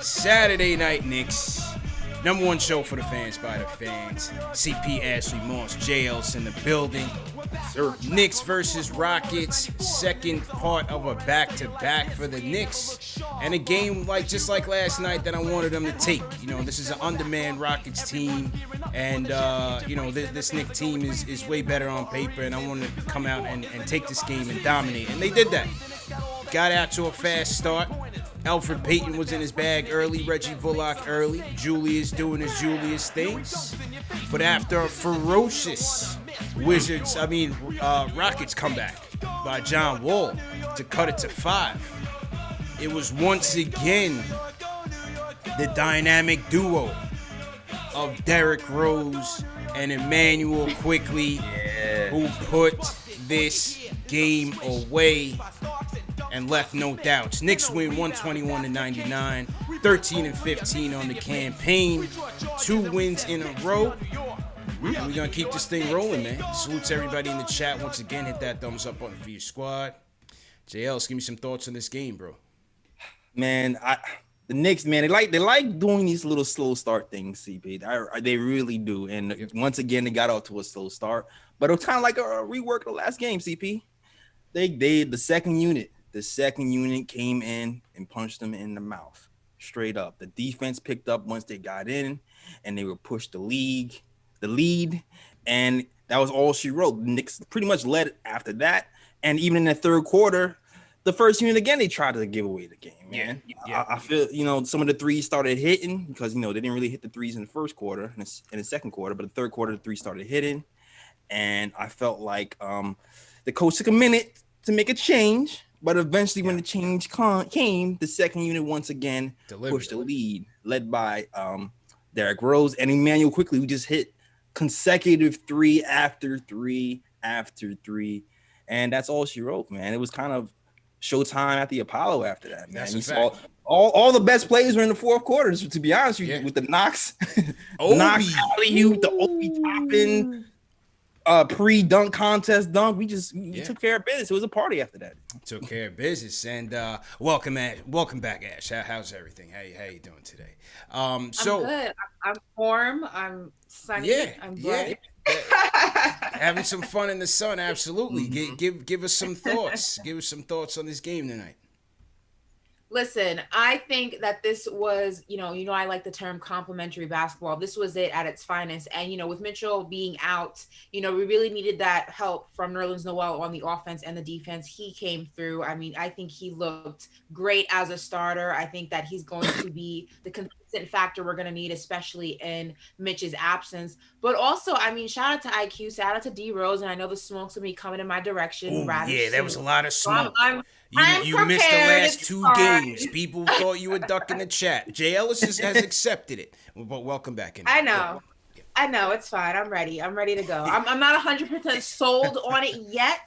Saturday Night Knicks. Number one show for the fans by the fans. CP Ashley Moss, J. Ellis in the building. Sir. Knicks versus Rockets. Second part of a back-to-back for the Knicks. And a game just like last night that I wanted them to take. You know, this is an undermanned Rockets team. And, this Knicks team is way better on paper. And I wanted to come out and take this game and dominate. And they did that. Got out to a fast start. Elfrid Payton was in his bag early. Reggie Bullock early. Julius doing his Julius things. But after a ferocious Rockets comeback by John Wall to cut it to 5, it was once again the dynamic duo of Derrick Rose and Immanuel Quickley who put this game away and left no doubts. Knicks win 121-99, 13-15 on the campaign, 2 wins in a row. And we're going to keep this thing rolling, man. Salutes everybody in the chat. Once again, hit that thumbs up button for your squad. JLs, give me some thoughts on this game, bro. Man, the Knicks, man, they like doing these little slow start things, CP. They really do. And once again, they got off to a slow start. But it was kind of like a rework of the last game, CP. The second unit came in and punched them in the mouth, straight up. The defense picked up once they got in, and they would push the lead, and that was all she wrote. The Knicks pretty much led after that, and even in the third quarter, the first unit again, they tried to give away the game, man. Yeah. I feel, some of the threes started hitting because, they didn't really hit the threes in the first quarter, in the second quarter, but the third quarter, the threes started hitting, and I felt like the coach took a minute to make a change. But eventually, when the change came, the second unit once again pushed the lead, led by Derrick Rose and Immanuel Quickley, who just hit consecutive 3 after 3 after 3. And that's all she wrote, man. It was kind of showtime at the Apollo after that, man. You saw all the best plays were in the fourth quarter, to be honest with you, with the knocks, knocks, alley-oop, the Obi topping. Pre-dunk contest dunk. We took care of business. It was a party after that. Took care of business. And welcome back, Ash. How's everything? How you doing today? I'm good. I'm warm. I'm sunny. I'm bright. Having some fun in the sun. Absolutely. Mm-hmm. Give us some thoughts. Give us some thoughts on this game tonight. Listen, I think that this was, I like the term complimentary basketball. This was it at its finest. And, with Mitchell being out, we really needed that help from Nerlens Noel on the offense and the defense. He came through. I mean, I think he looked great as a starter. I think that he's going to be the consistent factor we're going to need, especially in Mitch's absence. But also, shout out to IQ, shout out to D Rose. And I know the smoke's going to be coming in my direction. Ooh, yeah, there was a lot of smoke. You missed the last 2 games. People thought you were ducking the chat. J. Ellis has accepted it. But welcome back in. I know. Yeah. I know. It's fine. I'm ready. I'm ready to go. I'm not 100% sold on it yet,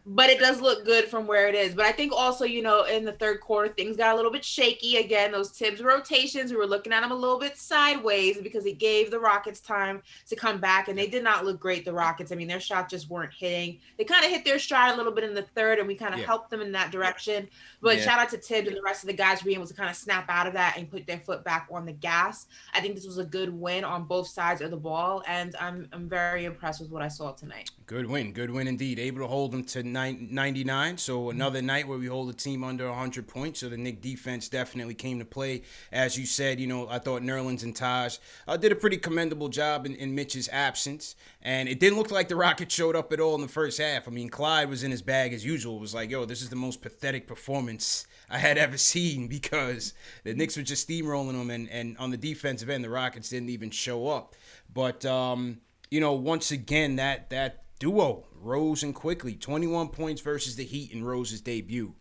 but it does look good from where it is. But I think also, in the third quarter, things got a little bit shaky. Again, those Tibbs rotations, we were looking at them a little bit sideways because it gave the Rockets time to come back, and they did not look great, the Rockets. Their shots just weren't hitting. They kind of hit their stride a little bit in the third, and we kind of helped them in that direction. But shout out to Tibbs and the rest of the guys for being able to kind of snap out of that and put their foot back on the gas. I think this was a good win on both sides of the ball, and I'm very impressed with what I saw tonight. Good win indeed. Able to hold them to 99. So another night where we hold a team under 100 points. So the Knicks defense definitely came to play. As you said, I thought Nerlens and Taj did a pretty commendable job in Mitch's absence. And it didn't look like the Rockets showed up at all in the first half. Clyde was in his bag as usual. It was like, this is the most pathetic performance I had ever seen because the Knicks were just steamrolling them. And on the defensive end, the Rockets didn't even show up. But, once again, that duo, Rose and Quickley, 21 points versus the Heat in Rose's debut.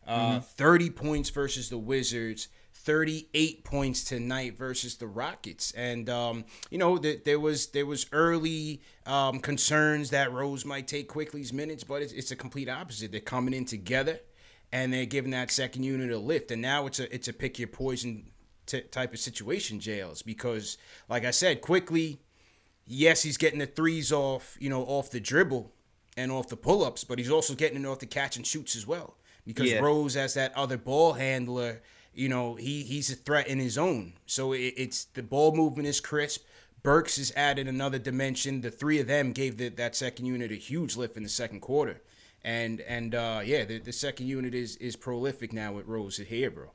30 points versus the Wizards, 38 points tonight versus the Rockets. And, there was early concerns that Rose might take Quickley's minutes, but it's a complete opposite. They're coming in together, and they're giving that second unit a lift. And now it's a pick your poison type of situation, Jails, because, like I said, Quickley, yes, he's getting the threes off the dribble and off the pull-ups, but he's also getting it off the catch and shoots as well. Because Rose, as that other ball handler, he's a threat in his own. So it's the ball movement is crisp. Burks has added another dimension. The three of them gave that second unit a huge lift in the second quarter. And the second unit is prolific now with Rose here, bro.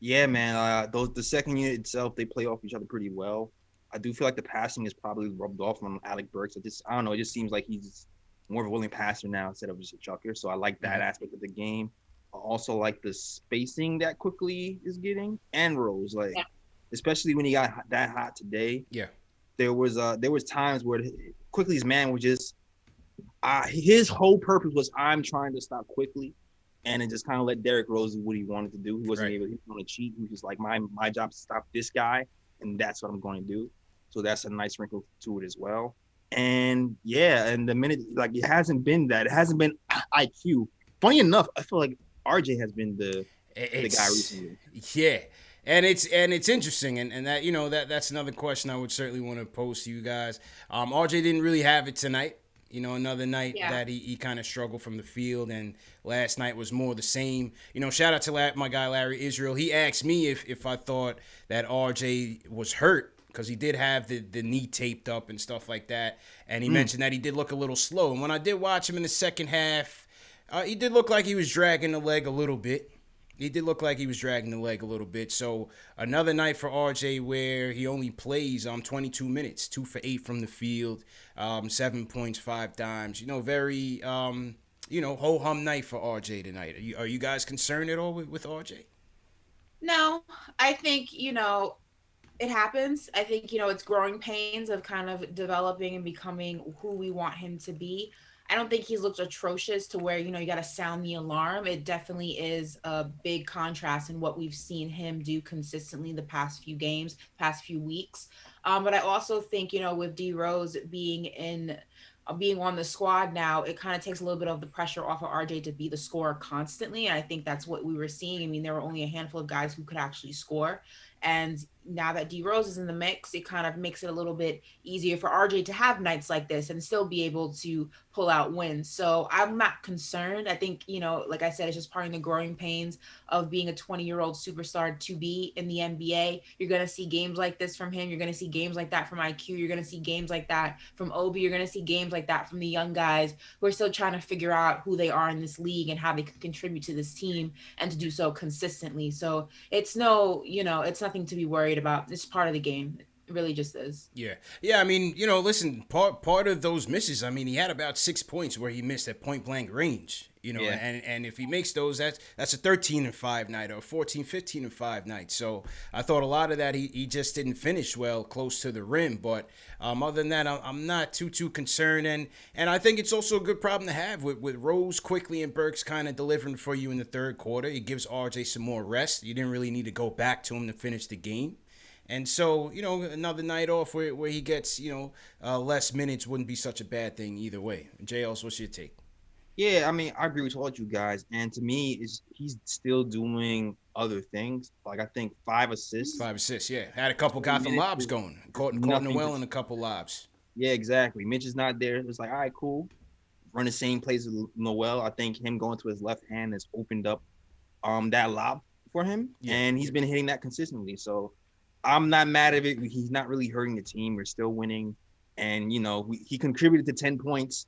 Yeah, man. The second unit itself, they play off each other pretty well. I do feel like the passing is probably rubbed off on Alec Burks. I don't know. It just seems like he's more of a willing passer now instead of just a chucker. So I like that aspect of the game. I also like the spacing that Quickley is getting and Rose, especially when he got that hot today. Yeah, there was times where Quickley's man was just his whole purpose was I'm trying to stop Quickley, and it just kind of let Derrick Rose do what he wanted to do. He wasn't able to cheat. He was just like my job is to stop this guy, and that's what I'm going to do. So that's a nice wrinkle to it as well. And the minute it hasn't been that. It hasn't been IQ. Funny enough, I feel like RJ has been the guy recently. Yeah. And it's interesting, and that's another question I would certainly want to pose to you guys. RJ didn't really have it tonight. Another night that he kind of struggled from the field, and last night was more the same. Shout out to my guy Larry Israel. He asked me if I thought that RJ was hurt, because he did have the knee taped up and stuff like that, and he mentioned that he did look a little slow. And when I did watch him in the second half, he did look like he was dragging the leg a little bit. So another night for RJ where he only plays 22 minutes, 2 for 8 from the field, 7 points, 5 dimes. Very ho-hum night for RJ tonight. Are you guys concerned at all with RJ? No, I think it happens. I think it's growing pains of kind of developing and becoming who we want him to be. I don't think he's looked atrocious to where, you got to sound the alarm. It definitely is a big contrast in what we've seen him do consistently the past few games, past few weeks. But I also think, with D Rose being on the squad now, it kind of takes a little bit of the pressure off of RJ to be the scorer constantly. And I think that's what we were seeing. I mean, there were only a handful of guys who could actually score. And now that D Rose is in the mix, it kind of makes it a little bit easier for RJ to have nights like this and still be able to pull out wins. So I'm not concerned. I think, like I said, it's just part of the growing pains of being a 20-year-old superstar to be in the NBA. You're going to see games like this from him. You're going to see games like that from IQ. You're going to see games like that from Obi. You're going to see games like that from the young guys who are still trying to figure out who they are in this league and how they can contribute to this team and to do so consistently. So it's it's nothing to be worried about. It's part of the game. It really just is. Yeah. I mean, listen, part of those misses, I mean, he had about 6 points where he missed at point blank range, and if he makes those, that's a 13-5 night or 15-5 night. So I thought a lot of that he just didn't finish well close to the rim. But other than that, I'm not too concerned. And I think it's also a good problem to have with Rose, Quickley, and Burks kind of delivering for you in the third quarter. It gives RJ some more rest. You didn't really need to go back to him to finish the game. And so, another night off where he gets, less minutes wouldn't be such a bad thing either way. JLs, what's your take? Yeah, I mean, I agree with all you guys. And to me, he's still doing other things. Like, I think 5 assists. 5 assists, yeah. Had a couple Gotham lobs going. Caught Noel in a couple lobs. Yeah, exactly. Mitch is not there. It was like, all right, cool. Run the same plays as Noel. I think him going to his left hand has opened up that lob for him. Yeah. And he's been hitting that consistently. So I'm not mad at it. He's not really hurting the team. We're still winning. And, he contributed to 10 points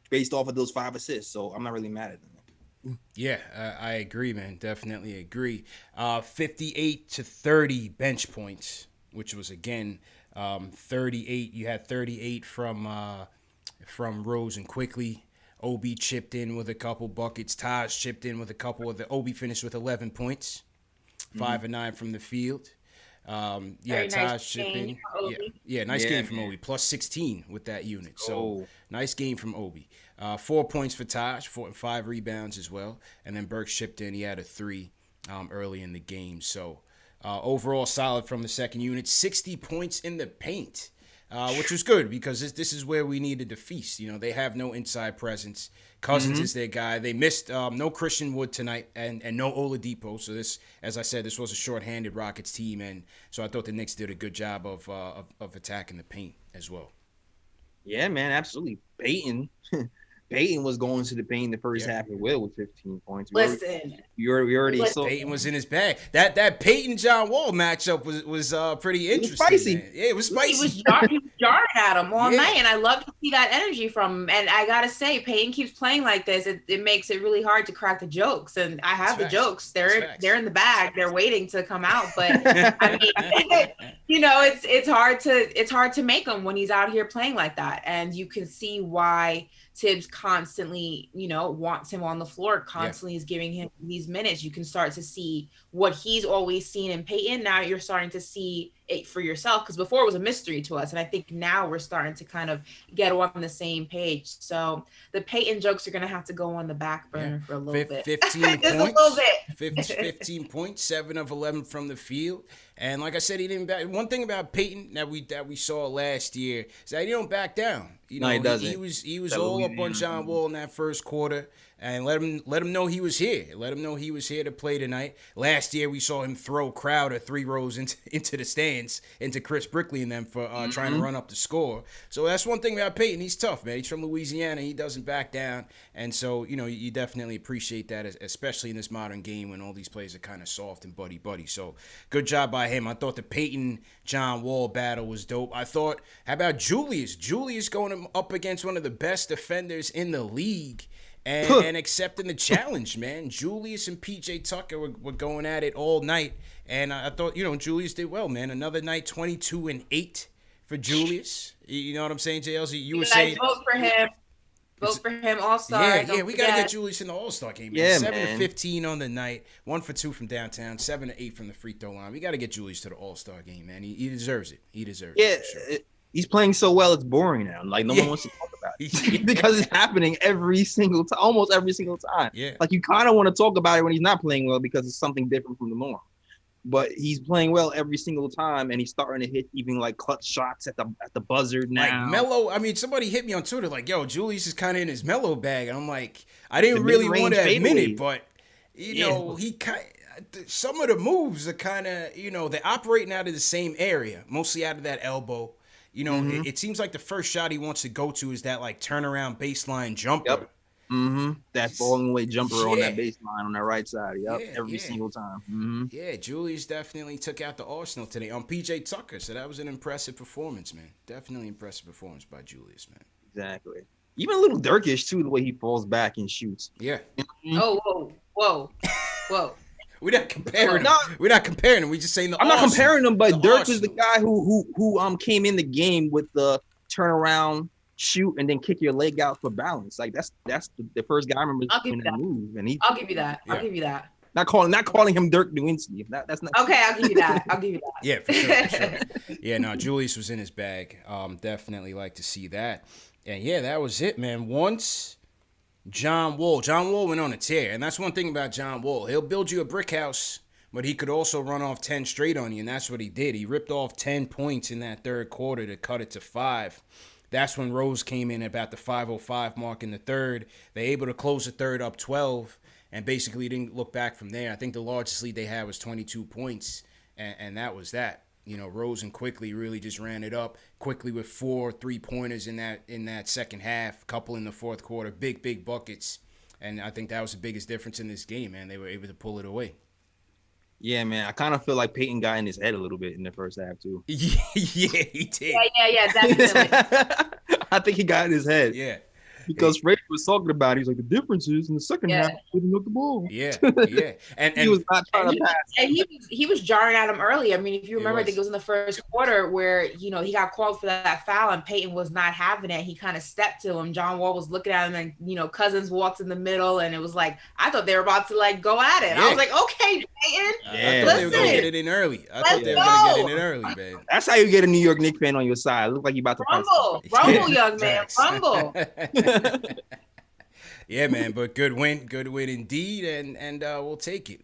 based off of those 5 assists. So I'm not really mad at him. Yeah, I agree, man. Definitely agree. 58-30 bench points, which was, again, 38. You had 38 from Rose and Quickley. Obi chipped in with a couple buckets. Taj chipped in with a couple of the Obi finished with 11 points. 5 and 9 from the field. Taj chipped in. Nice game from Obi. Plus 16 with that unit. So nice game from Obi. 4 points for Taj, 5 rebounds as well. And then Burks chipped in. He had a 3 early in the game. So overall solid from the second unit. 60 points in the paint. Which was good because this is where we needed to feast. They have no inside presence. Cousins is their guy. They missed no Christian Wood tonight and no Oladipo. So this, as I said, this was a shorthanded Rockets team, and so I thought the Knicks did a good job of attacking the paint as well. Yeah, man, absolutely. Payton Payton was going to the paint the first half of Will with 15 points. Listen, we already saw Payton was in his bag. That Payton John Wall matchup was pretty interesting. It was spicy. Man. Yeah, it was spicy. He was jarring at him all night, and I love to see that energy from him. And I gotta say, Payton keeps playing like this. It makes it really hard to crack the jokes. And I have the jokes. They're in the bag. They're waiting to come out. But I mean, it's hard to make them when he's out here playing like that. And you can see why Tibbs constantly, wants him on the floor, constantly is giving him these minutes. You can start to see what he's always seen in Payton. Now you're starting to see it for yourself, because before it was a mystery to us. And I think now we're starting to kind of get on the same page. So the Payton jokes are going to have to go on the back burner for a little bit. 15 points. Just a little bit. 15 points, 7 of 11 from the field. And like I said, he didn't back. One thing about Payton that we saw last year is that he don't back down. No, he doesn't. He was all up on John Wall in that first quarter, and let him know he was here. Let him know he was here to play tonight. Last year we saw him throw Crowder 3 rows into the stands, into Chris Brickley and them for trying to run up the score. So that's one thing about Payton. He's tough, man. He's from Louisiana. He doesn't back down, and so you definitely appreciate that, especially in this modern game when all these players are kind of soft and buddy. So good job by him. I thought the Payton John Wall battle was dope. I thought, how about Julius? Julius going up against one of the best defenders in the league and accepting the challenge, man. Julius and PJ Tucker were going at it all night, and I thought, Julius did well, man. Another night, 22-8 for Julius. You know what I'm saying, JLZ? You were saying vote for him. Vote for him, All-Star. Yeah, we got to get Julius in the All-Star game, man. Yeah, 7-15 on the night, 1 for 2 from downtown, 7-8 from the free throw line. We got to get Julius to the All-Star game, man. He deserves it. He deserves it. For sure. He's playing so well, it's boring now. Like, no one wants to talk about it because it's happening every single time, almost every single time. Yeah. Like, you kind of want to talk about it when he's not playing well because it's something different from the norm. But he's playing well every single time, and he's starting to hit even like clutch shots at the buzzer now. Like Melo, I mean, somebody hit me on Twitter like, "Yo, Julius is kind of in his Melo bag," and I'm like, I didn't really want to admit it, but he kind. Some of the moves are kind of, they're operating out of the same area, mostly out of that elbow. It seems like the first shot he wants to go to is that like turnaround baseline jumper. Yep. That falling away jumper on that baseline on that right side. Every single time. Yeah, Julius definitely took out the arsenal today on PJ Tucker. So that was an impressive performance, man. Definitely impressive performance by Julius, man. Exactly. Even a little Dirkish too, the way he falls back and shoots. Yeah. Oh, whoa. We're not comparing them. We're not comparing them. We're just saying I'm not comparing them, but Dirk Arsenal is the guy who came in the game with the turnaround, shoot, and then kick your leg out for balance. Like that's the first guy I remember doing that move. And I'll give you that. I'll give you that. Not calling him Dirk Nowitzki. That's not okay. I'll give you that. Yeah, for sure. Yeah, no, Julius was in his bag. Definitely like to see that. And yeah, that was it, man. Once John Wall went on a tear, and that's one thing about John Wall. He'll build you a brick house, but he could also run off 10 straight on you, and that's what he did. He ripped off 10 points in that third quarter to cut it to 5. That's when Rose came in about the 5:05 mark in the third. They're able to close the third up 12, and basically didn't look back from there. I think the largest lead they had was 22 points, and that was that. Rose and Quickley really just ran it up. Quickley with 4 3-pointers in that second half, couple in the fourth quarter, big buckets. And I think that was the biggest difference in this game, man. They were able to pull it away. Yeah, man. I kind of feel like Payton got in his head a little bit in the first half, too. Yeah, he did. Yeah, definitely. I think he got in his head. Yeah. Because Frazier was talking about it. He's like, the difference is in the second half, giving up the ball. Yeah. And he was not trying to pass. And he was jarring at him early. I mean, if you remember, I think it was in the first quarter where, he got called for that foul and Payton was not having it. He kind of stepped to him. John Wall was looking at him and, Cousins walked in the middle and it was like, I thought they were about to like go at it. Yeah. I was like, okay, Payton. I thought they were going to get it in early. Man. That's how you get a New York Knicks fan on your side. It looked like you about to rumble, young man, rumble. Yeah, man, but good win indeed, and we'll take it.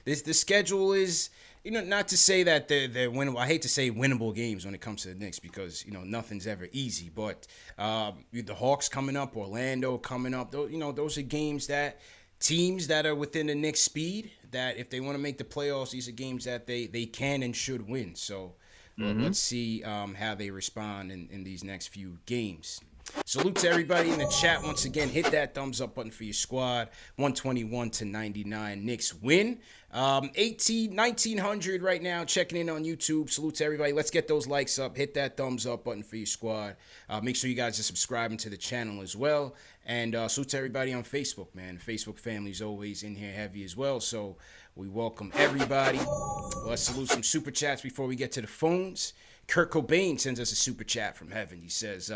The schedule is, not to say that they're winnable. I hate to say winnable games when it comes to the Knicks because nothing's ever easy. But the Hawks coming up, Orlando coming up, those are games that teams that are within the Knicks' speed. That if they want to make the playoffs, these are games that they can and should win. So let's see how they respond in these next few games. Salute to everybody in the chat. Once again, hit that thumbs up button for your squad. 121-99. Knicks win. 1900 right now. Checking in on YouTube. Salute to everybody. Let's get those likes up. Hit that thumbs up button for your squad. Make sure you guys are subscribing to the channel as well. And salute to everybody on Facebook, man. The Facebook family's always in here heavy as well. So we welcome everybody. Let's salute some super chats before we get to the phones. Kurt Cobain sends us a super chat from heaven. He says,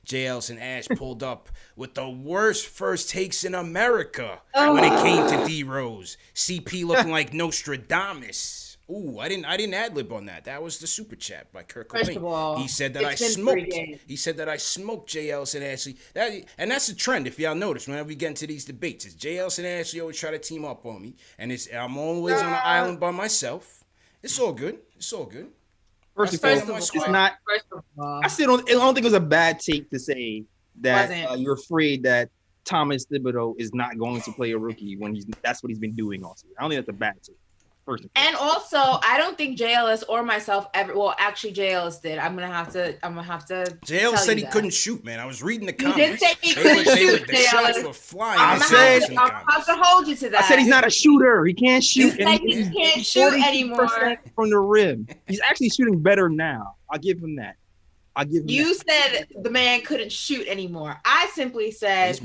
J. Ellis and Ash pulled up with the worst first takes in America when it came to D-Rose. CP looking like Nostradamus. Ooh, I didn't ad-lib on that. That was the super chat by Kurt Cobain. First of all, he said that I smoked. He said that I smoked J. Ellis and Ashley. And that's the trend, if y'all notice, whenever we get into these debates. It's J. Ellis and Ashley always try to team up on me. And I'm always on an island by myself. It's all good. It's all good. First of all, it's not. I still don't think it was a bad take to say that you're afraid that Thomas Thibodeau is not going to play a rookie when that's what he's been doing all season. I don't think that's a bad take. And also, I don't think JLS or myself ever. Well, actually, JLS did. I'm gonna have to. JLS said he couldn't shoot, man. I was reading the comments. He did say he couldn't shoot. The shots were flying. I'm gonna have to hold you to that. I said he's not a shooter. He can't shoot. He can't shoot anymore from the rim. He's actually shooting better now. I'll give him that. You said the man couldn't shoot anymore. I simply said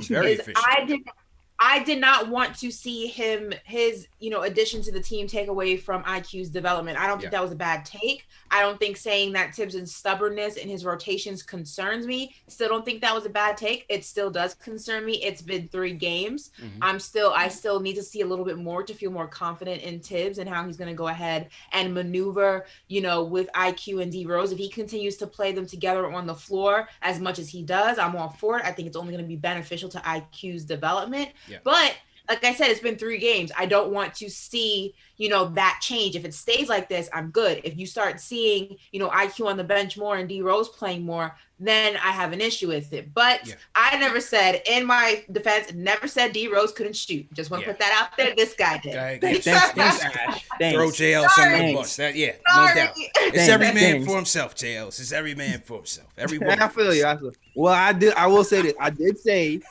I did not want to see his addition to the team take away from IQ's development. I don't think that was a bad take. I don't think saying that Tibbs' stubbornness in his rotations concerns me. Still don't think that was a bad take. It still does concern me. It's been 3 games. Mm-hmm. I still need to see a little bit more to feel more confident in Tibbs and how he's going to go ahead and maneuver, with IQ and D Rose. If he continues to play them together on the floor as much as he does, I'm all for it. I think it's only going to be beneficial to IQ's development. Yeah. But like I said, it's been 3 games. I don't want to see, that change. If it stays like this, I'm good. If you start seeing, IQ on the bench more and D Rose playing more, then I have an issue with it. But I never said, in my defense, never said D Rose couldn't shoot. Just want to put that out there. This guy did. Thanks, Ash. Throw JL under the bus. No doubt. It's every man for himself, JL. It's every man for himself. Everyone. I feel you. Well, I will say this. I did say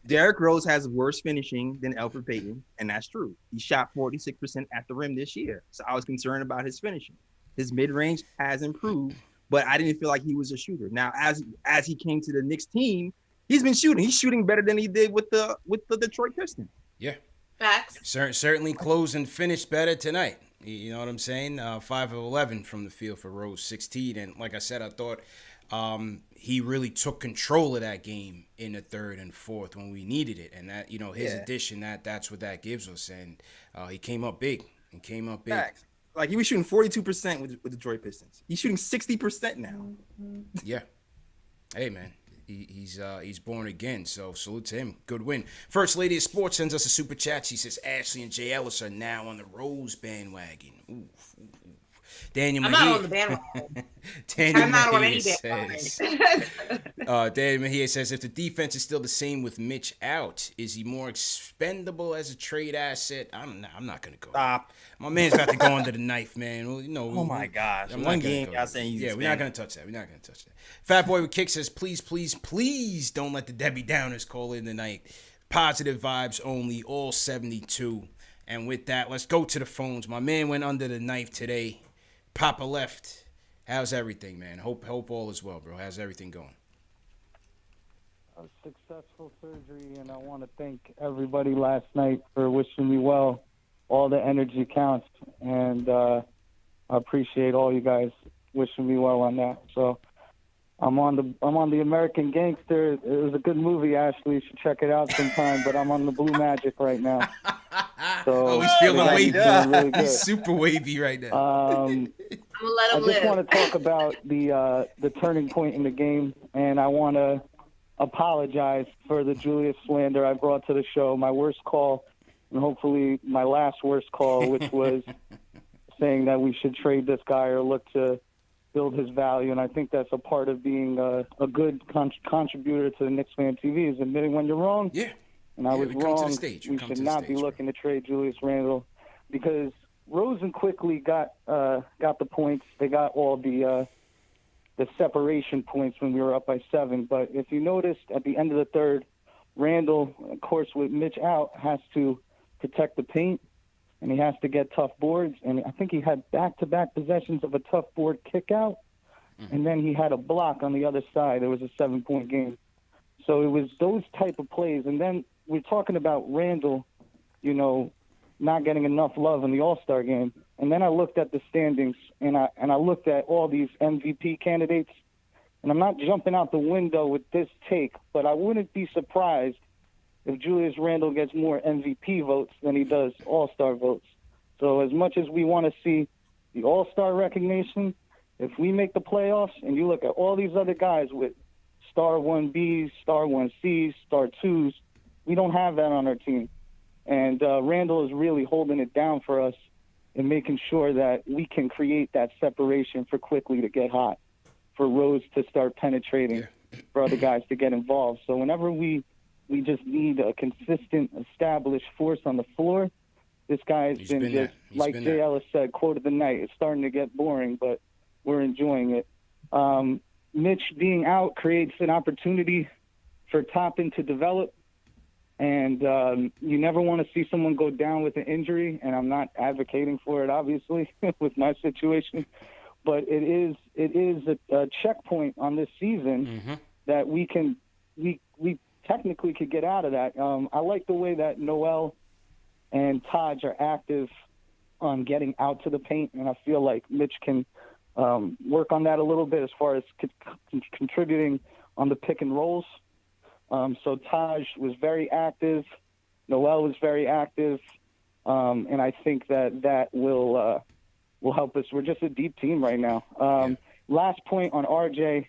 Derrick Rose has worse finishing than Elfrid Payton, and that's true. He shot 46% at the rim this year, so I was concerned about his finishing. His mid-range has improved, but I didn't feel like he was a shooter. Now, as he came to the Knicks team, he's been shooting. He's shooting better than he did with the Detroit Pistons. Yeah. Facts. Certainly closed and finished better tonight. You know what I'm saying? 5 of 11 from the field for Rose, 16. And like I said, I thought he really took control of that game in the third and fourth when we needed it. And that, his addition, that's what that gives us. And he came up big. Facts. Like, he was shooting 42% with the Detroit Pistons. He's shooting 60% now. Yeah. Hey, man. He's born again, so salute to him. Good win. First Lady of Sports sends us a super chat. She says Ashley and J. Ellis are now on the Rose bandwagon. Ooh. Daniel Mejia. I'm not on the bandwagon. I'm not on any bandwagon. Daniel Mejia says, if the defense is still the same with Mitch out, is he more expendable as a trade asset? I'm not going to go. Stop. My man's about to go under the knife, man. Oh, my gosh. One game, y'all saying we're not going to touch that. Fat Boy with Kick says, please don't let the Debbie Downers call in tonight. Positive vibes only, all 72. And with that, let's go to the phones. My man went under the knife today. Papa left. How's everything, man? Hope all is well, bro. How's everything going? A successful surgery, and I want to thank everybody last night for wishing me well. All the energy counts, and I appreciate all you guys wishing me well on that. So I'm on the American Gangster. It was a good movie, Ashley. You should check it out sometime. But I'm on the Blue Magic right now. So he's feeling wavy. Really good. He's super wavy right now. I just want to talk about the turning point in the game, and I want to apologize for the Julius slander I brought to the show. My worst call, and hopefully my last worst call, which was saying that we should trade this guy or look to build his value. And I think that's a part of being a good contributor to the KnicksFanTV is admitting when you're wrong. Yeah. And I was wrong. We should not be looking to trade Julius Randle because Rose and Quickley got the points. They got all the the separation points when we were up by 7. But if you noticed at the end of the third, Randle, of course, with Mitch out, has to protect the paint, and he has to get tough boards. And I think he had back-to-back possessions of a tough board kick-out, and then he had a block on the other side. It was a 7-point game. So it was those type of plays. And then we're talking about Randle, you know, not getting enough love in the All-Star game. And then I looked at the standings, and I looked at all these MVP candidates, and I'm not jumping out the window with this take, but I wouldn't be surprised if Julius Randle gets more MVP votes than he does All-Star votes. So as much as we want to see the All-Star recognition, if we make the playoffs and you look at all these other guys with star 1Bs, star 1Cs, star 2s, we don't have that on our team. And Randle is really holding it down for us and making sure that we can create that separation for Quickley to get hot, for Rose to start penetrating, for other guys to get involved. So whenever we just need a consistent, established force on the floor, this guy's been just, like Jay Ellis said, quote of the night, it's starting to get boring, but we're enjoying it. Mitch being out creates an opportunity for Toppin to develop. And you never want to see someone go down with an injury, and I'm not advocating for it, obviously, with my situation. But it is a checkpoint on this season that we technically could get out of that. I like the way that Noel and Taj are active on getting out to the paint, and I feel like Mitch can work on that a little bit as far as contributing on the pick and rolls. So Taj was very active. Noel was very active. And I think that will help us. We're just a deep team right now. Last point on RJ,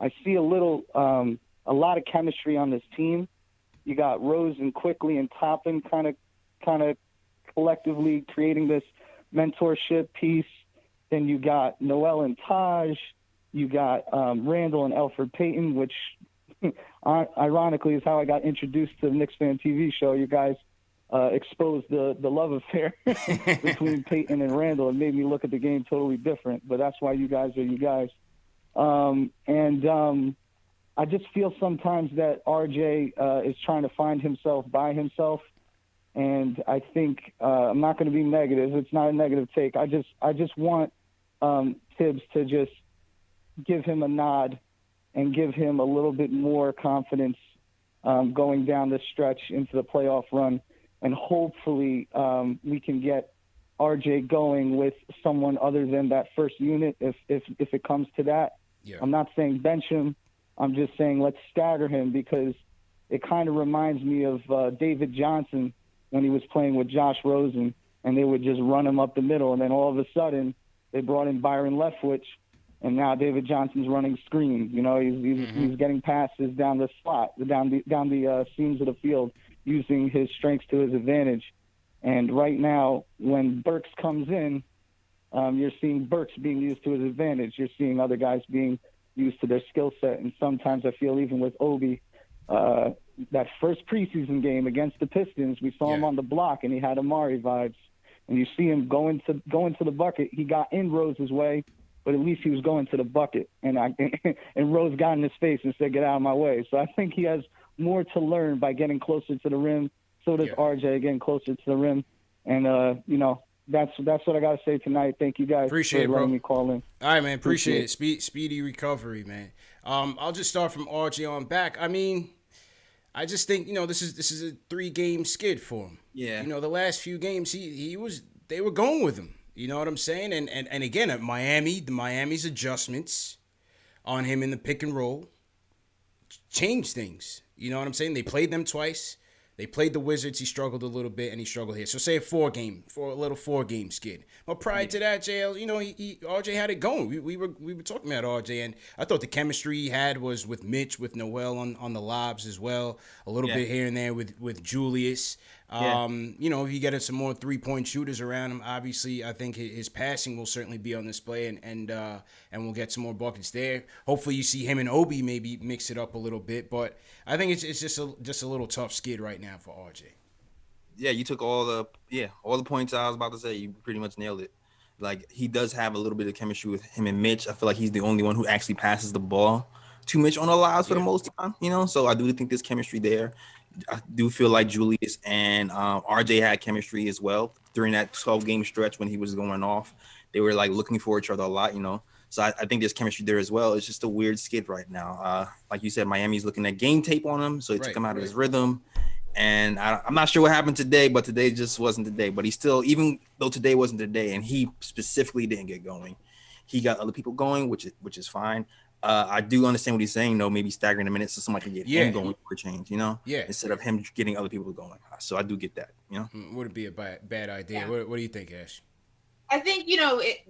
I see a lot of chemistry on this team. You got Rose and Quickley and Toppin kind of collectively creating this mentorship piece. Then you got Noel and Taj. You got Randle and Elfrid Payton, which ironically is how I got introduced to the KnicksFanTV show. You guys exposed the love affair between Payton and Randle and made me look at the game totally different. But that's why you guys are you guys. I just feel sometimes that RJ is trying to find himself by himself. And I think I'm not going to be negative. It's not a negative take. I just want Tibbs to just give him a nod and give him a little bit more confidence going down this stretch into the playoff run. And hopefully we can get RJ going with someone other than that first unit if it comes to that. Yeah. I'm not saying bench him. I'm just saying let's stagger him, because it kind of reminds me of David Johnson when he was playing with Josh Rosen, and they would just run him up the middle. And then all of a sudden they brought in Byron Leftwich, and now David Johnson's running screen. You know, he's getting passes down the slot, down the seams of the field, using his strengths to his advantage. And right now, when Burks comes in, you're seeing Burks being used to his advantage. You're seeing other guys being used to their skill set. And sometimes I feel even with Obi, that first preseason game against the Pistons, we saw him on the block, and he had Amari vibes. And you see him going to the bucket. He got in Rose's way, but at least he was going to the bucket. And Rose got in his face and said, "Get out of my way." So I think he has more to learn by getting closer to the rim. So does RJ getting closer to the rim. And that's what I got to say tonight. Thank you guys for letting me call in. All right, man. Appreciate it. Speedy recovery, man. I'll just start from RJ on back. I mean, I just think, this is a 3-game skid for him. Yeah. The last few games they were going with him. You know what I'm saying? And again, at Miami's adjustments on him in the pick and roll changed things. You know what I'm saying? They played them twice. They played the Wizards. He struggled a little bit, and he struggled here. So say a 4-game skid. But prior to that, JL, RJ had it going. We were talking about RJ, and I thought the chemistry he had was with Mitch, with Noel on the lobs as well. A little bit here and there with Julius. If you get some more 3-point shooters around him, obviously I think his passing will certainly be on display, and we'll get some more buckets there. Hopefully you see him and Obi maybe mix it up a little bit, but I think it's just a little tough skid right now for RJ. Yeah, you took all the points I was about to say. You pretty much nailed it. Like, he does have a little bit of chemistry with him and Mitch. I feel like he's the only one who actually passes the ball to Mitch on the lives for the most time, So I do think there's chemistry there. I do feel like Julius and RJ had chemistry as well during that 12-game stretch when he was going off. They were like looking for each other a lot, So I think there's chemistry there as well. It's just a weird skid right now. Like you said, Miami's looking at game tape on him, so it took him out of his rhythm. And I'm not sure what happened today, but today just wasn't the day. But he still, even though today wasn't the day, and he specifically didn't get going, he got other people going, which is fine. I do understand what he's saying, though. Maybe staggering a minute so somebody can get him going for a change, instead of him getting other people going. So I do get that, Wouldn't be a bad idea. What do you think, Ash? I think,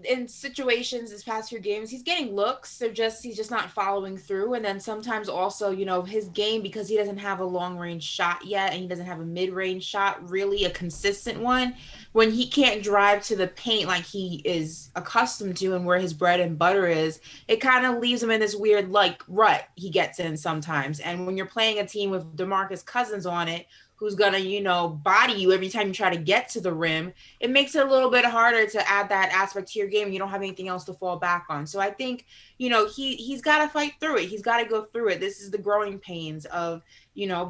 in situations this past few games, he's getting looks. He's just not following through. And then sometimes also, his game, because he doesn't have a long range shot yet and he doesn't have a mid range shot, really a consistent one, when he can't drive to the paint like he is accustomed to and where his bread and butter is, it kind of leaves him in this weird rut he gets in sometimes. And when you're playing a team with DeMarcus Cousins on it, who's going to, body you every time you try to get to the rim, it makes it a little bit harder to add that aspect to your game. You don't have anything else to fall back on. So I think, he's got to fight through it. He's got to go through it. This is the growing pains of,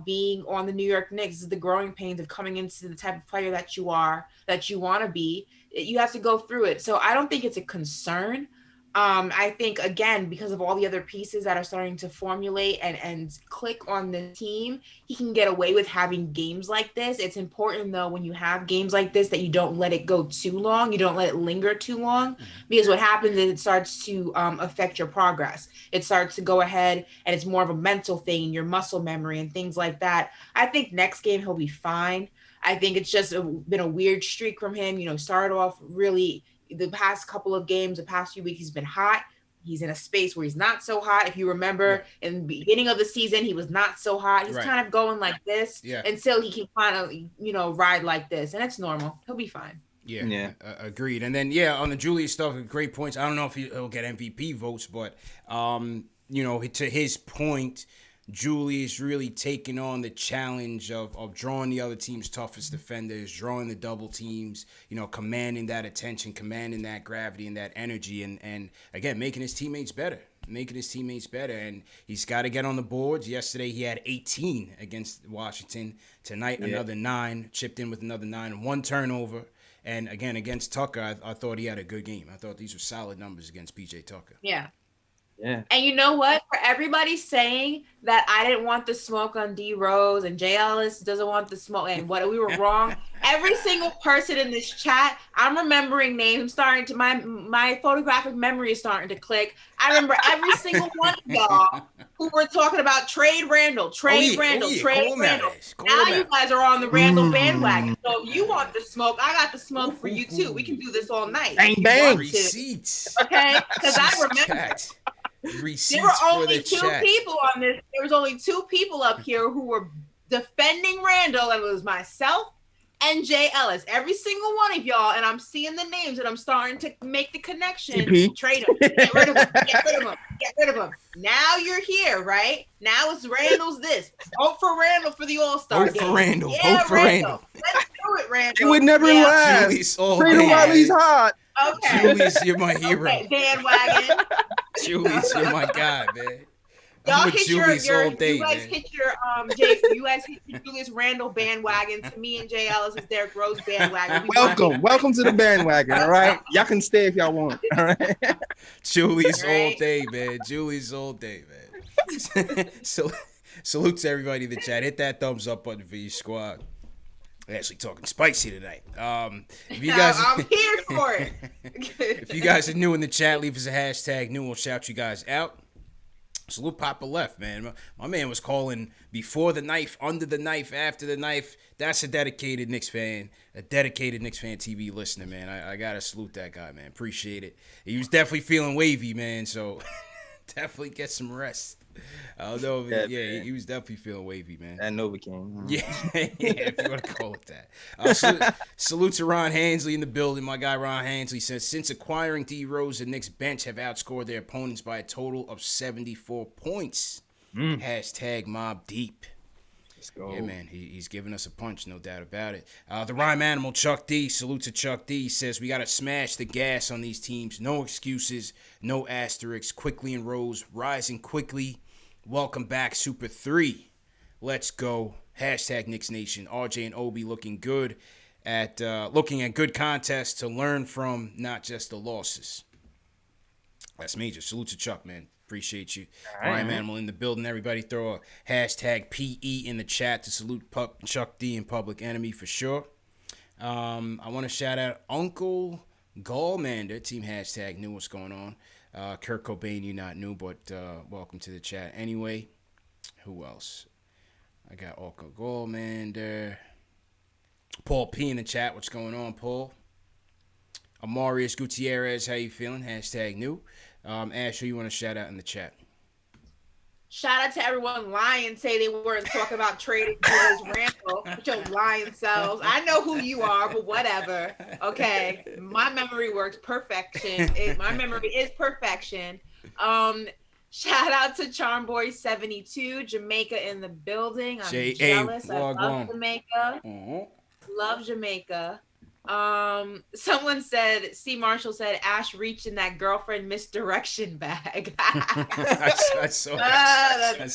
being on the New York Knicks. This is the growing pains of coming into the type of player that you want to be. You have to go through it. So I don't think it's a concern. I think, again, because of all the other pieces that are starting to formulate and click on the team, he can get away with having games like this. It's important, though, when you have games like this, that you don't let it go too long. You don't let it linger too long, because what happens is it starts to affect your progress. It starts to go ahead, and it's more of a mental thing, your muscle memory and things like that. I think next game he'll be fine. I think it's just been a weird streak from him. Started off really the past couple of games, the past few weeks, he's been hot. He's in a space where he's not so hot. If you remember, in the beginning of the season, he was not so hot. He's kind of going like this until he can finally, ride like this. And it's normal. He'll be fine. Yeah. Agreed. And then, on the Julius stuff, great points. I don't know if he'll get MVP votes, but, to his point, Julius really taking on the challenge of drawing the other team's toughest defenders, drawing the double teams, commanding that attention, commanding that gravity and that energy, and again, making his teammates better. And he's got to get on the boards. Yesterday, he had 18 against Washington. Tonight, another 9, chipped in with another 9, 1 turnover. And again, against Tucker, I thought he had a good game. I thought these were solid numbers against PJ Tucker. Yeah. Yeah. And you know what? For everybody saying that I didn't want the smoke on D Rose and Jay Ellis doesn't want the smoke and what we were wrong. Every single person in this chat, I'm remembering names. Starting to my photographic memory is starting to click. I remember every single one of y'all who were talking about trade Randle. Now you guys are on the Randle bandwagon. So if you want the smoke, I got the smoke for you too. We can do this all night. Bang bang. Receipts. Okay? Because I remember. There were only two people on this. There was only 2 people up here who were defending Randle, and it was myself and Jay Ellis. Every single one of y'all, and I'm seeing the names, and I'm starting to make the connection. Trade him. Get rid of him. Get rid of him. Now you're here, right? Now it's Randle's this. Vote for Randle for the All-Star game. Vote for Randle. Yeah, Vote for Randle. Let's do it, Randle. It would never last. Julius all Trade him while he's hot. Okay. Julius, you're my hero. Okay, bandwagon. Julius, you're my guy, man. Y'all I'm with Julius all day, you guys man. hit your Julius Randle bandwagon. To me and Jay Ellis is Derrick Rose bandwagon. Welcome to the bandwagon. All right, y'all can stay if y'all want. All right, Julius all day, man. Julius all day, man. So, salute to everybody in the chat. Hit that thumbs up button for your squad. We're actually talking spicy tonight. If you guys, I'm here for it. If you guys are new in the chat, leave us a hashtag new. We'll shout you guys out. Salute Papa Left, man. My man was calling before the knife, under the knife, after the knife. That's a dedicated Knicks fan, a dedicated Knicks Fan TV listener, man. I got to salute that guy, man. Appreciate it. He was definitely feeling wavy, man, so definitely get some rest. I don't know. He was definitely feeling wavy, man. That Novocaine. Yeah, if you want to call it that. Salute to Ron Hansley in the building. My guy Ron Hansley says, since acquiring D Rose, the Knicks bench have outscored their opponents by a total of 74 points. Hashtag Mob Deep. Let's go. Yeah, man, he's giving us a punch, no doubt about it. The rhyme animal, Chuck D, salute to Chuck D, says we got to smash the gas on these teams. No excuses, no asterisks. Quickley and Rose rising quickly. Welcome back, Super 3. Let's go. Hashtag Knicks Nation. RJ and Obi looking good at looking at good contests to learn from, not just the losses. That's major. Salute to Chuck, man. Appreciate you. Rhyme Animal in the building. Everybody throw a hashtag PE in the chat to salute Chuck D and Public Enemy for sure. I want to shout out Uncle Gallmander. Team hashtag knew what's going on. Kurt Cobain, you not new, but welcome to the chat anyway. Who else? I got Uncle Gallmander. Paul P in the chat. What's going on, Paul? Amarius Gutierrez, how you feeling? Hashtag new. Ash, who you want to shout out in the chat? Shout out to everyone lying, say they weren't talking about trading Julius Randle with your lying selves. I know who you are, but whatever. Okay, my memory works perfection. My memory is perfection. Shout out to Charmboy72, Jamaica in the building. I'm jealous. I love Jamaica. Love Jamaica. Someone said, C. Marshall said, Ash reached in that girlfriend misdirection bag. I saw that.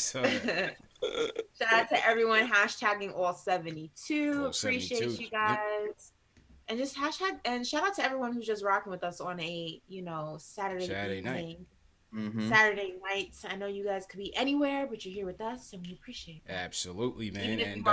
Shout out to everyone hashtagging all 72. Appreciate you guys. Yep. And just hashtag and shout out to everyone who's just rocking with us on a Saturday night. Saturday nights. I know you guys could be anywhere, but you're here with us, and we appreciate it. Absolutely, man. And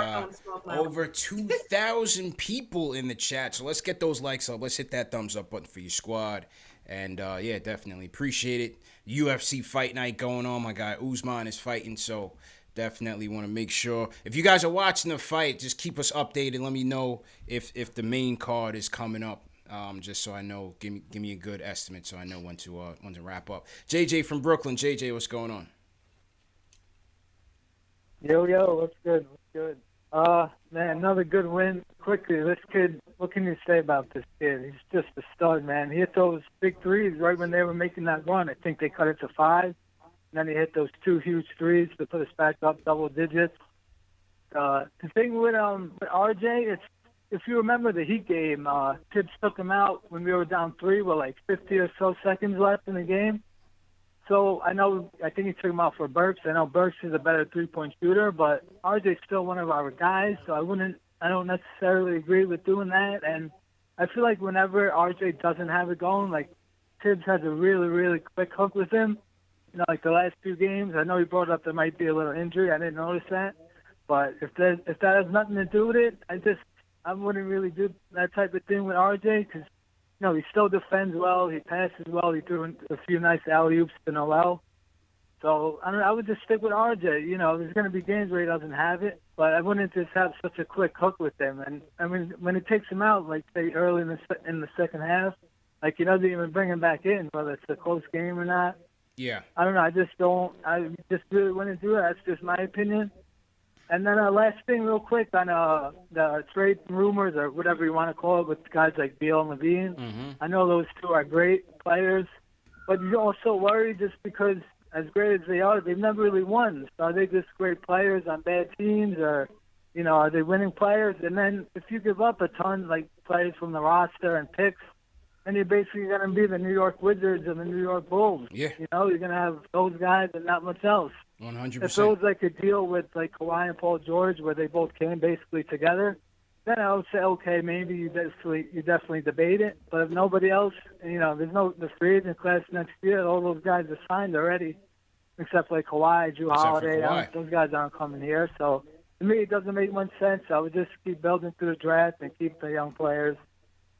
over 2,000 people in the chat. So let's get those likes up. Let's hit that thumbs up button for your squad. And yeah, definitely appreciate it. UFC fight night going on. My guy Usman is fighting, so definitely want to make sure. If you guys are watching the fight, just keep us updated. Let me know if the main card is coming up. Just so I know, give me a good estimate so I know when to wrap up. JJ from Brooklyn. JJ, what's going on? Yo, what's good? Man, another good win. Quickly, this kid, what can you say about this kid? He's just a stud, man. He hit those big threes right when they were making that run. I think they cut it to 5. And then he hit those 2 huge threes to put us back up double digits. The thing with RJ, if you remember the Heat game, Tibbs took him out when we were down 3 with like 50 or so seconds left in the game. So I think he took him out for Burks. I know Burks is a better 3-point shooter, but RJ's still one of our guys, so I don't necessarily agree with doing that. And I feel like whenever RJ doesn't have it going, like Tibbs has a really, really quick hook with him. Like the last 2 games, I know he brought up there might be a little injury. I didn't notice that. But if that has nothing to do with it, I wouldn't really do that type of thing with RJ because, he still defends well. He passes well. He threw a few nice alley-oops to Noel. So, I would just stick with RJ. There's going to be games where he doesn't have it, but I wouldn't just have such a quick hook with him. And, when it takes him out, like, say, early in the second half, like, he doesn't even bring him back in, whether it's a close game or not. Yeah. I don't know. I just really wouldn't do it. That's just my opinion. And then last thing real quick on the trade rumors or whatever you want to call it with guys like Beal and Levine. Mm-hmm. I know those 2 are great players, but you're also worried just because as great as they are, they've never really won. So are they just great players on bad teams or, are they winning players? And then if you give up a ton, like players from the roster and picks, then you're basically going to be the New York Wizards and the New York Bulls. Yeah. You're going to have those guys and not much else. 100%. If it was like a deal with like Kawhi and Paul George where they both came basically together, then I would say, okay, maybe you definitely debate it. But if nobody else, there's the free agent class next year, all those guys are signed already, except like Kawhi, Drew Holiday. Those guys aren't coming here. So to me, it doesn't make much sense. I would just keep building through the draft and keep the young players.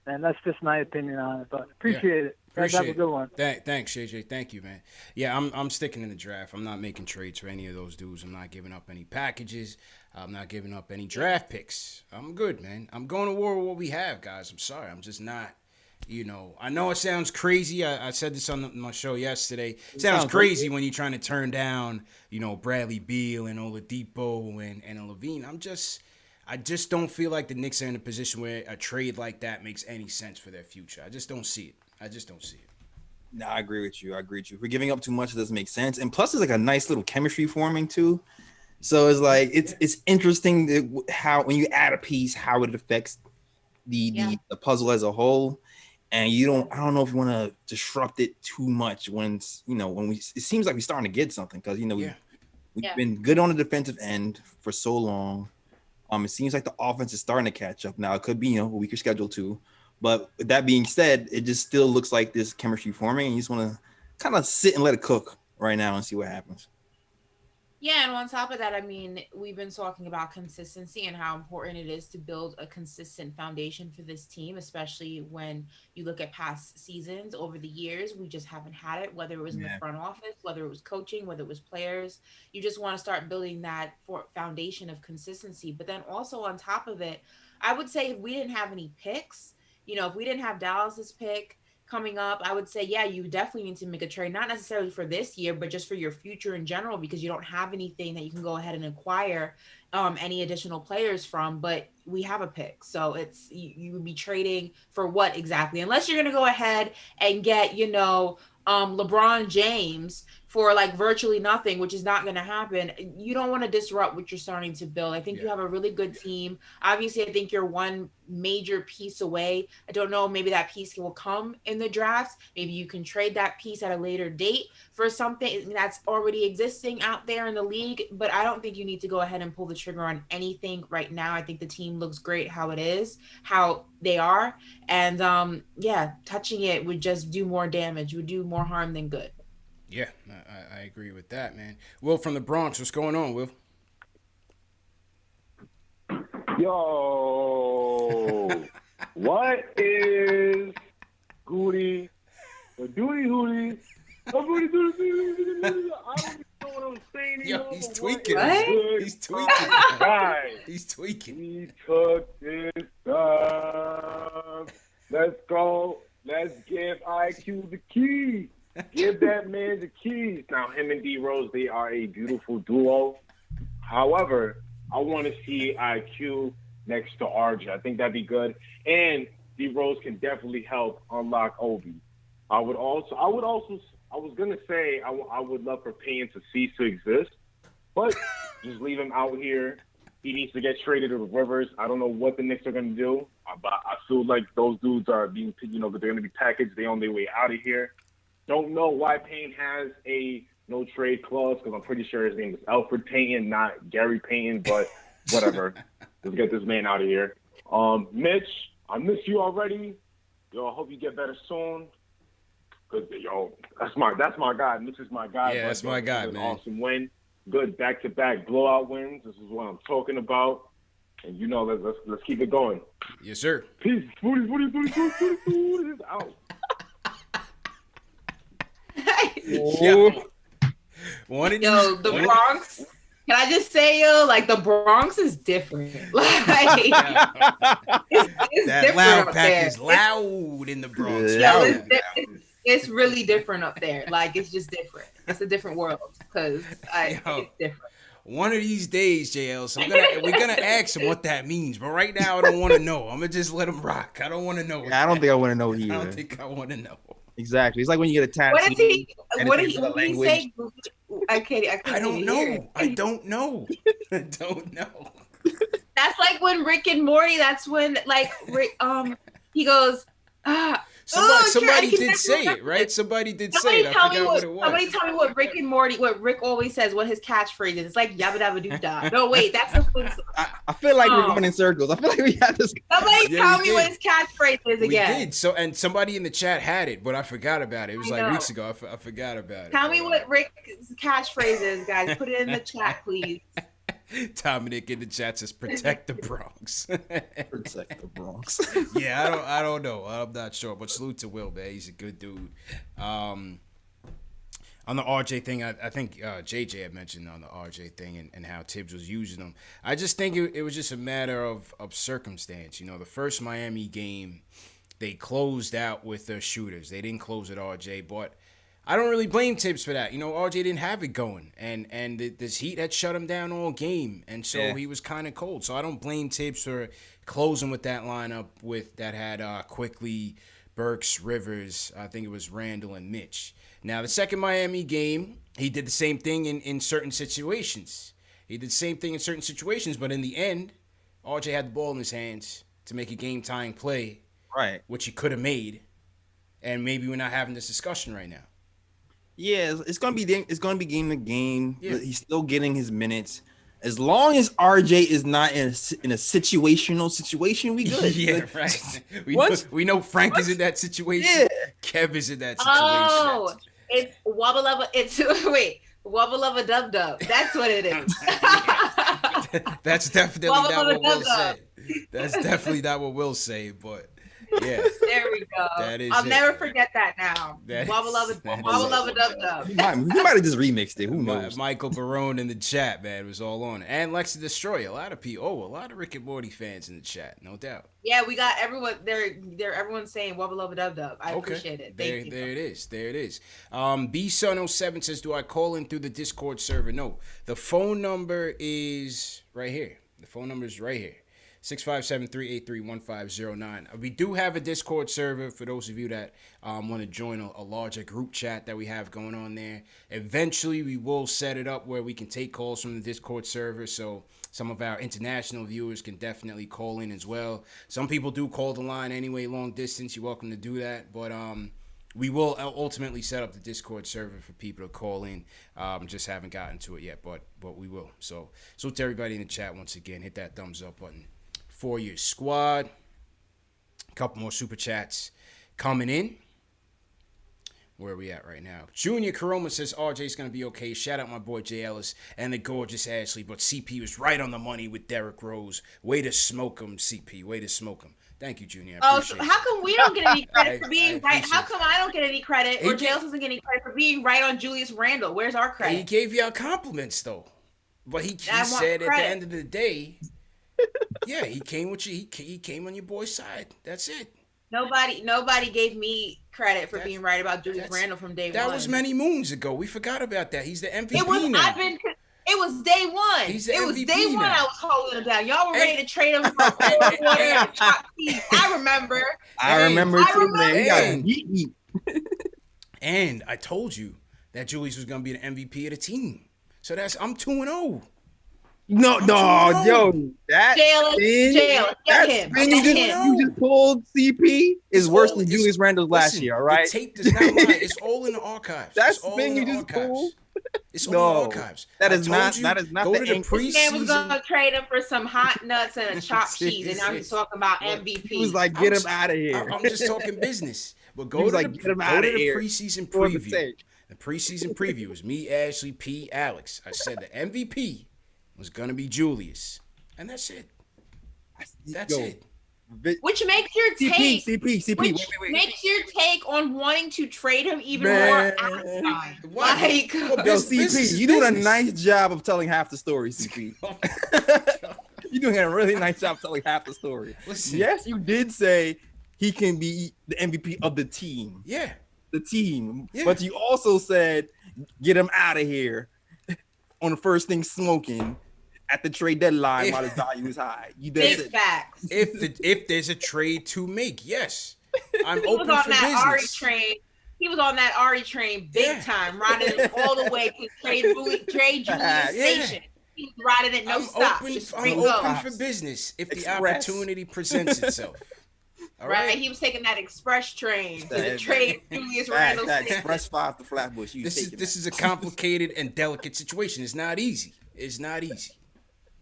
And that's just my opinion on it. But appreciate it. Guys, have a good one. Thanks, JJ. Thank you, man. Yeah, I'm sticking in the draft. I'm not making trades for any of those dudes. I'm not giving up any packages. I'm not giving up any draft picks. I'm good, man. I'm going to war with what we have, guys. I'm sorry. I'm just not, I know it sounds crazy. I said this on my show yesterday. It sounds crazy when you're trying to turn down, Bradley Beal and Oladipo and Levine. I just don't feel like the Knicks are in a position where a trade like that makes any sense for their future. I just don't see it. No, I agree with you. If we're giving up too much, it doesn't make sense. And plus, there's like a nice little chemistry forming too. So it's like it's interesting how when you add a piece, how it affects the puzzle as a whole. And I don't know if you want to disrupt it too much when it seems like we're starting to get something because we've been good on the defensive end for so long. It seems like the offense is starting to catch up now. It could be a weaker schedule too, but with that being said, it just still looks like this chemistry forming, and you just want to kind of sit and let it cook right now and see what happens. Yeah, and on top of that, I mean, we've been talking about consistency and how important it is to build a consistent foundation for this team, especially when you look at past seasons over the years. We just haven't had it, whether it was in the front office, whether it was coaching, whether it was players. You just want to start building that foundation of consistency. But then also on top of it, I would say if we didn't have any picks, if we didn't have Dallas's pick coming up, I would say, you definitely need to make a trade, not necessarily for this year, but just for your future in general, because you don't have anything that you can go ahead and acquire any additional players from, but we have a pick. So it's, you would be trading for what exactly? Unless you're going to go ahead and get, LeBron James for like virtually nothing, which is not going to happen. You don't want to disrupt what you're starting to build. I think you have a really good team. Obviously, I think you're one major piece away. I don't know, maybe that piece will come in the draft. Maybe you can trade that piece at a later date for something that's already existing out there in the league. But I don't think you need to go ahead and pull the trigger on anything right now. I think the team looks great how it is, how they are. And touching it would just do more damage, would do more harm than good. Yeah, I agree with that, man. Will from the Bronx, what's going on, Will? Yo, what is Goody? The Doody Hootie? I don't even know what I'm saying anymore. Yo, he's tweaking. He's tweaking. Guys, He's tweaking. he took this stuff. Let's go. Let's give IQ the key. Give that man the keys. Now, him and D Rose, they are a beautiful duo. However, I want to see IQ next to RJ. I think that'd be good. And D Rose can definitely help unlock Obi. I would love for Payton to cease to exist, but just leave him out here. He needs to get traded to the Rivers. I don't know what the Knicks are going to do, but I feel like those dudes are being, they're going to be packaged. They're on their way out of here. Don't know why Payton has a no trade clause, because I'm pretty sure his name is Elfrid Payton, not Gary Payton, but whatever. Let's get this man out of here. Mitch, I miss you already. Yo, I hope you get better soon. Cause that's my guy. Mitch is my guy. Yeah, that's my guy, man. Awesome win. Good back-to-back blowout wins. This is what I'm talking about. And let's keep it going. Yes, sir. Peace. Booty. Out. Yo, The Bronx. Can I just say, the Bronx is different. Like, it's that different loud up pack there. is loud in the Bronx. It's really different up there. Like, it's just different. It's a different world because it's different. One of these days, JL, so we're gonna ask him what that means. But right now, I don't want to know. I'm gonna just let him rock. I don't want to know. I don't think I want to know either. I don't think I want to know. Exactly. It's like when you get a tattoo. What did he say? I don't know. I don't know. That's like when Rick and Morty. That's when Rick, he goes, Somebody did say it, right? Somebody did say it. I forgot what it was. Somebody tell me what Rick and Morty, what Rick always says, what his catchphrase is. It's like yabba dabba doo da. No, wait, that's the Flintstones. I feel like we're going in circles. I feel like we had this. Somebody tell me what his catchphrase is again. We did. So, and somebody in the chat had it, but I forgot about it. It was like weeks ago. I forgot about it. Tell me what Rick's catchphrase is, guys. Put it in the chat, please. Dominic in the chat says, "Protect the Bronx." Protect the Bronx. Yeah, I don't know. I'm not sure, but salute to Will, man. He's a good dude. On the RJ thing, I think JJ had mentioned on the RJ thing and how Tibbs was using him. I just think it was just a matter of circumstance. The first Miami game, they closed out with their shooters. They didn't close at RJ, but I don't really blame Tibbs for that. RJ didn't have it going, and this heat had shut him down all game, and so he was kind of cold. So I don't blame Tibbs for closing with that lineup that had Quickley, Burks, Rivers. I think it was Randle and Mitch. Now the second Miami game, he did the same thing in certain situations, He did the same thing in certain situations, but in the end, RJ had the ball in his hands to make a game-tying play, Right. which he could have made, and maybe we're not having this discussion right now. Yeah, it's gonna be game to game. Yeah. He's still getting his minutes. As long as RJ is not in a situational situation, we good. Yeah, right. We know Frank is in that situation. Yeah. Kev is in that situation. Oh, it's Wubba Lubba. It's wait, Wubba Lubba Dub Dub. That's what it is. That's definitely Wubba not Lubba what Will Dub Dub. say. That's definitely not what Will say, but yeah. There we go. That is I'll it. never forget that now. That Wubba is- Lubba that is Wubba it. Lubba Dub Dub. He might have just remixed it. Who knows? Michael Barone in the chat, man, was all on it. And Lexi Destroyer. A lot of people. Oh, a lot of Rick and Morty fans in the chat, no doubt. Yeah, we got everyone. They're everyone saying Wubba Lubba Dub Dub. I Okay. appreciate it. There, Thank you. there it is. There it is. B-Sun07 says, do I call in through the Discord server? No. The phone number is right here. The phone number is right here. 657-383-1509. We do have a Discord server for those of you that want to join a larger group chat that we have going on there. Eventually, we will set it up where we can take calls from the Discord server, so some of our international viewers can definitely call in as well. Some people do call the line anyway, long distance. You're welcome to do that, but we will ultimately set up the Discord server for people to call in. Just haven't gotten to it yet, but we will. So to everybody in the chat, once again, hit that thumbs up button for your squad. A couple more super chats coming in. Where are we at right now? Junior Karoma says RJ's going to be okay. Shout out my boy Jay Ellis and the gorgeous Ashley. But CP was right on the money with Derrick Rose. Way to smoke him, CP. Way to smoke him. Thank you, Junior. I Oh, so appreciate how come we don't get any credit for I being right? How appreciate come I don't get any credit, He or did- Jails doesn't get any credit for being right on Julius Randle? Where's our He credit? gave y'all compliments, though. But he I want said at credit. the end of the day, yeah, he came with you. He came on your boy's side. That's it. Nobody gave me credit for That's- being right about Julius that's- Randle from day That one. was many moons ago. We forgot about that. He's the MVP It was. now. It was day one. He's the It was MVP day one. now. I was holding him down. Y'all were ready And- to trade him for cold water and chopped cheese. I remember. I remember I too, man. He got remember. heat. And I told you that Julius was gonna be the MVP of the team. So I'm 2-0. No, I'm yo, 2-0. that Jail, spin, get that him. spin Get you him. just pulled, CP, is worse all- than it's- Julius Randle's last Listen, year. All right, The tape does not lie. It's all in the archives. That It's all spin in you the just archives. pulled? It's all No, in the archives. that I is told not- you, that is not go the to the ink. This man was preseason. gonna trade him for some hot nuts and a chopped cheese, and now he's talking about MVP. he was like, "Get him out of here." I'm just talking business. But go He was to like, the, "Get him go outta to the here," preseason for the preview. sake. The preseason preview is me, Ashley, P, Alex. I said the MVP was gonna be Julius, and that's it. That's Yo, it. Which makes your take. CP. Which Wait. makes your take on wanting to trade him even Man. more asinine. Why? Like, Well, Yo, Business CP, is you doing a business. nice job of telling half the story, CP. You're doing a really nice job telling half the story. Listen. Yes, you did say he can be the MVP of the team. Yeah. The team. Yeah. But you also said, get him out of here on the first thing smoking at the trade deadline while his value is high. You big did say facts. If there's a trade to make, yes, I'm He was open on for that Ari business. train. He was on that Ari train big Yeah. time, riding it all the way to trade Julius Yeah. Station. He was riding it no I'm stop. open. Just I'm straight open go. for business if the Express. opportunity presents itself. All Right? right. He was taking that express train to That- trade Julius that Randle. Express 5 to Flatbush. You This is taking this that. is a complicated and delicate situation. It's not easy. It's not easy.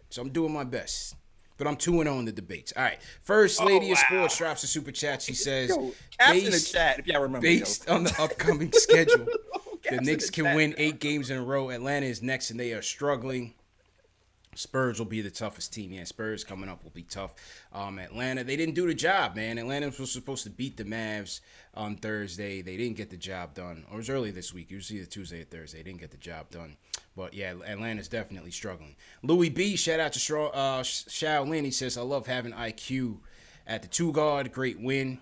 So I'm doing my best. But I'm 2-0 in the debates. All right. First Lady of wow. Sports drops a super chat. She says, Yo, Caps in the based, chat if y'all remember. based on the upcoming schedule, Caps the in Knicks the can chat. win 8 games in a row. Atlanta is next, and they are struggling. Spurs will be the toughest team. Yeah, Spurs coming up will be tough. Atlanta, they didn't do the job, man. Atlanta was supposed to beat the Mavs on Thursday. They didn't get the job done. Or it was early this week. It was either Tuesday or Thursday. They didn't get the job done. But, yeah, Atlanta's definitely struggling. Louis B., shout out to Shaolin. He says, I love having IQ at the 2-guard. Great win.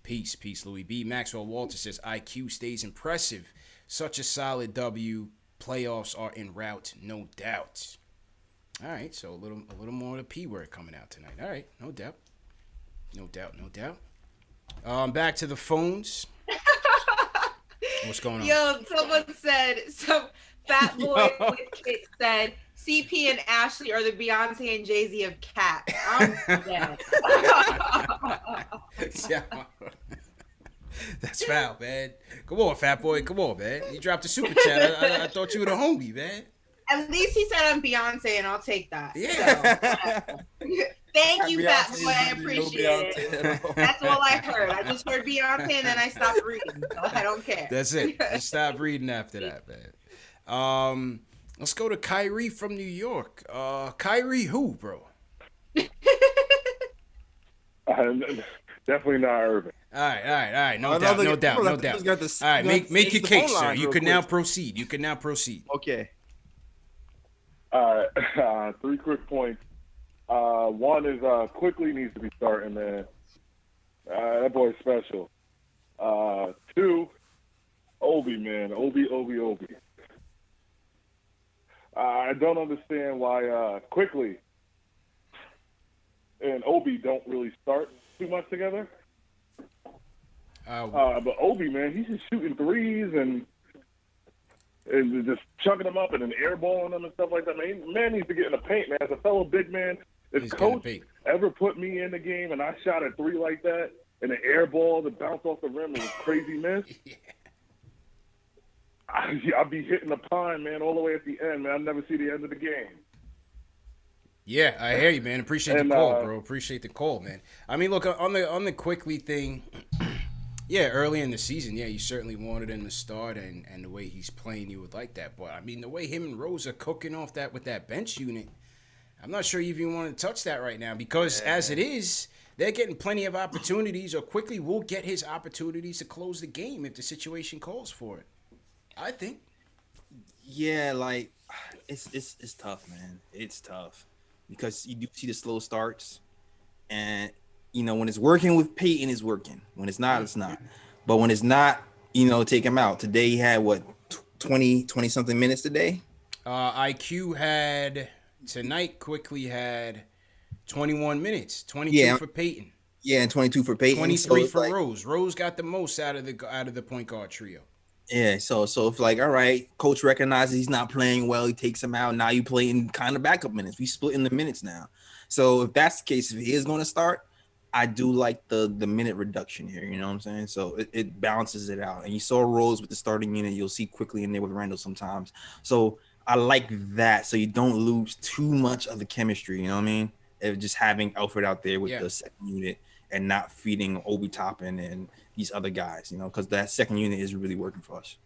Peace, Louis B. Maxwell Walter says, IQ stays impressive. Such a solid W. Playoffs are en route, no doubt. All right, so a little more of the P word coming out tonight. All right, no doubt. Back to the phones. What's going on? Yo, someone said, some fat boy with kids said, CP and Ashley are the Beyonce and Jay-Z of cat. I'm dead. Yeah. That's foul, man. Come on, fat boy. Come on, man. You dropped a super chat. I thought you were the homie, man. At least he said I'm Beyonce, and I'll take that. Yeah. So, thank you, fat boy. I appreciate it. That's all I heard. I just heard Beyonce, and then I stopped reading. So I don't care. That's it. Just stop reading after that, man. Let's go to Kyrie from New York. Kyrie who, bro? Definitely not Irving. All right. No doubt. All right, make your case, sir. You can now proceed. Okay. All right. 3 quick points. One is Quickley needs to be starting, man. That boy's special. 2, Obi, man. Obi. I don't understand why Quickley and Obi don't really start too much together. But Obi, man, he's just shooting threes and just chucking them up and then airballing them and stuff like that. Man needs to get in the paint, man. As a fellow big man, if coach ever put me in the game and I shot a 3 like that and an air ball that bounced off the rim and was crazy miss, I'd be hitting the pine, man, all the way at the end, man. I'd never see the end of the game. Yeah, I hear you, man. Appreciate the call, bro. Appreciate the call, man. I mean, look, on the Quickley thing, yeah, early in the season, yeah, you certainly wanted him to start, and the way he's playing, you would like that. But, I mean, the way him and Rose are cooking off that with that bench unit, I'm not sure you even want to touch that right now because as it is, they're getting plenty of opportunities, or Quickley will get his opportunities to close the game if the situation calls for it. I think. Yeah, like it's tough, man. It's tough because you do see the slow starts, and when it's working with Payton, it's working. When it's not, it's not. But when it's not, take him out. Today he had 20 something minutes today. IQ had tonight. Quickley had 21 minutes. 22 for Payton. Yeah, and 22 for Payton. 23 for Rose. Rose got the most out of the point guard trio. Yeah, so if all right, coach recognizes he's not playing well, he takes him out. Now you playing kind of backup minutes. We split in the minutes now. So if that's the case, if he is going to start, I do like the minute reduction here. You know what I'm saying? So it balances it out. And you saw Rose with the starting unit. You'll see Quickley in there with Randle sometimes. So I like that. So you don't lose too much of the chemistry. You know what I mean? Of just having Elfrid out there with the second unit and not feeding Obi Toppin and these other guys, because that second unit is really working for us.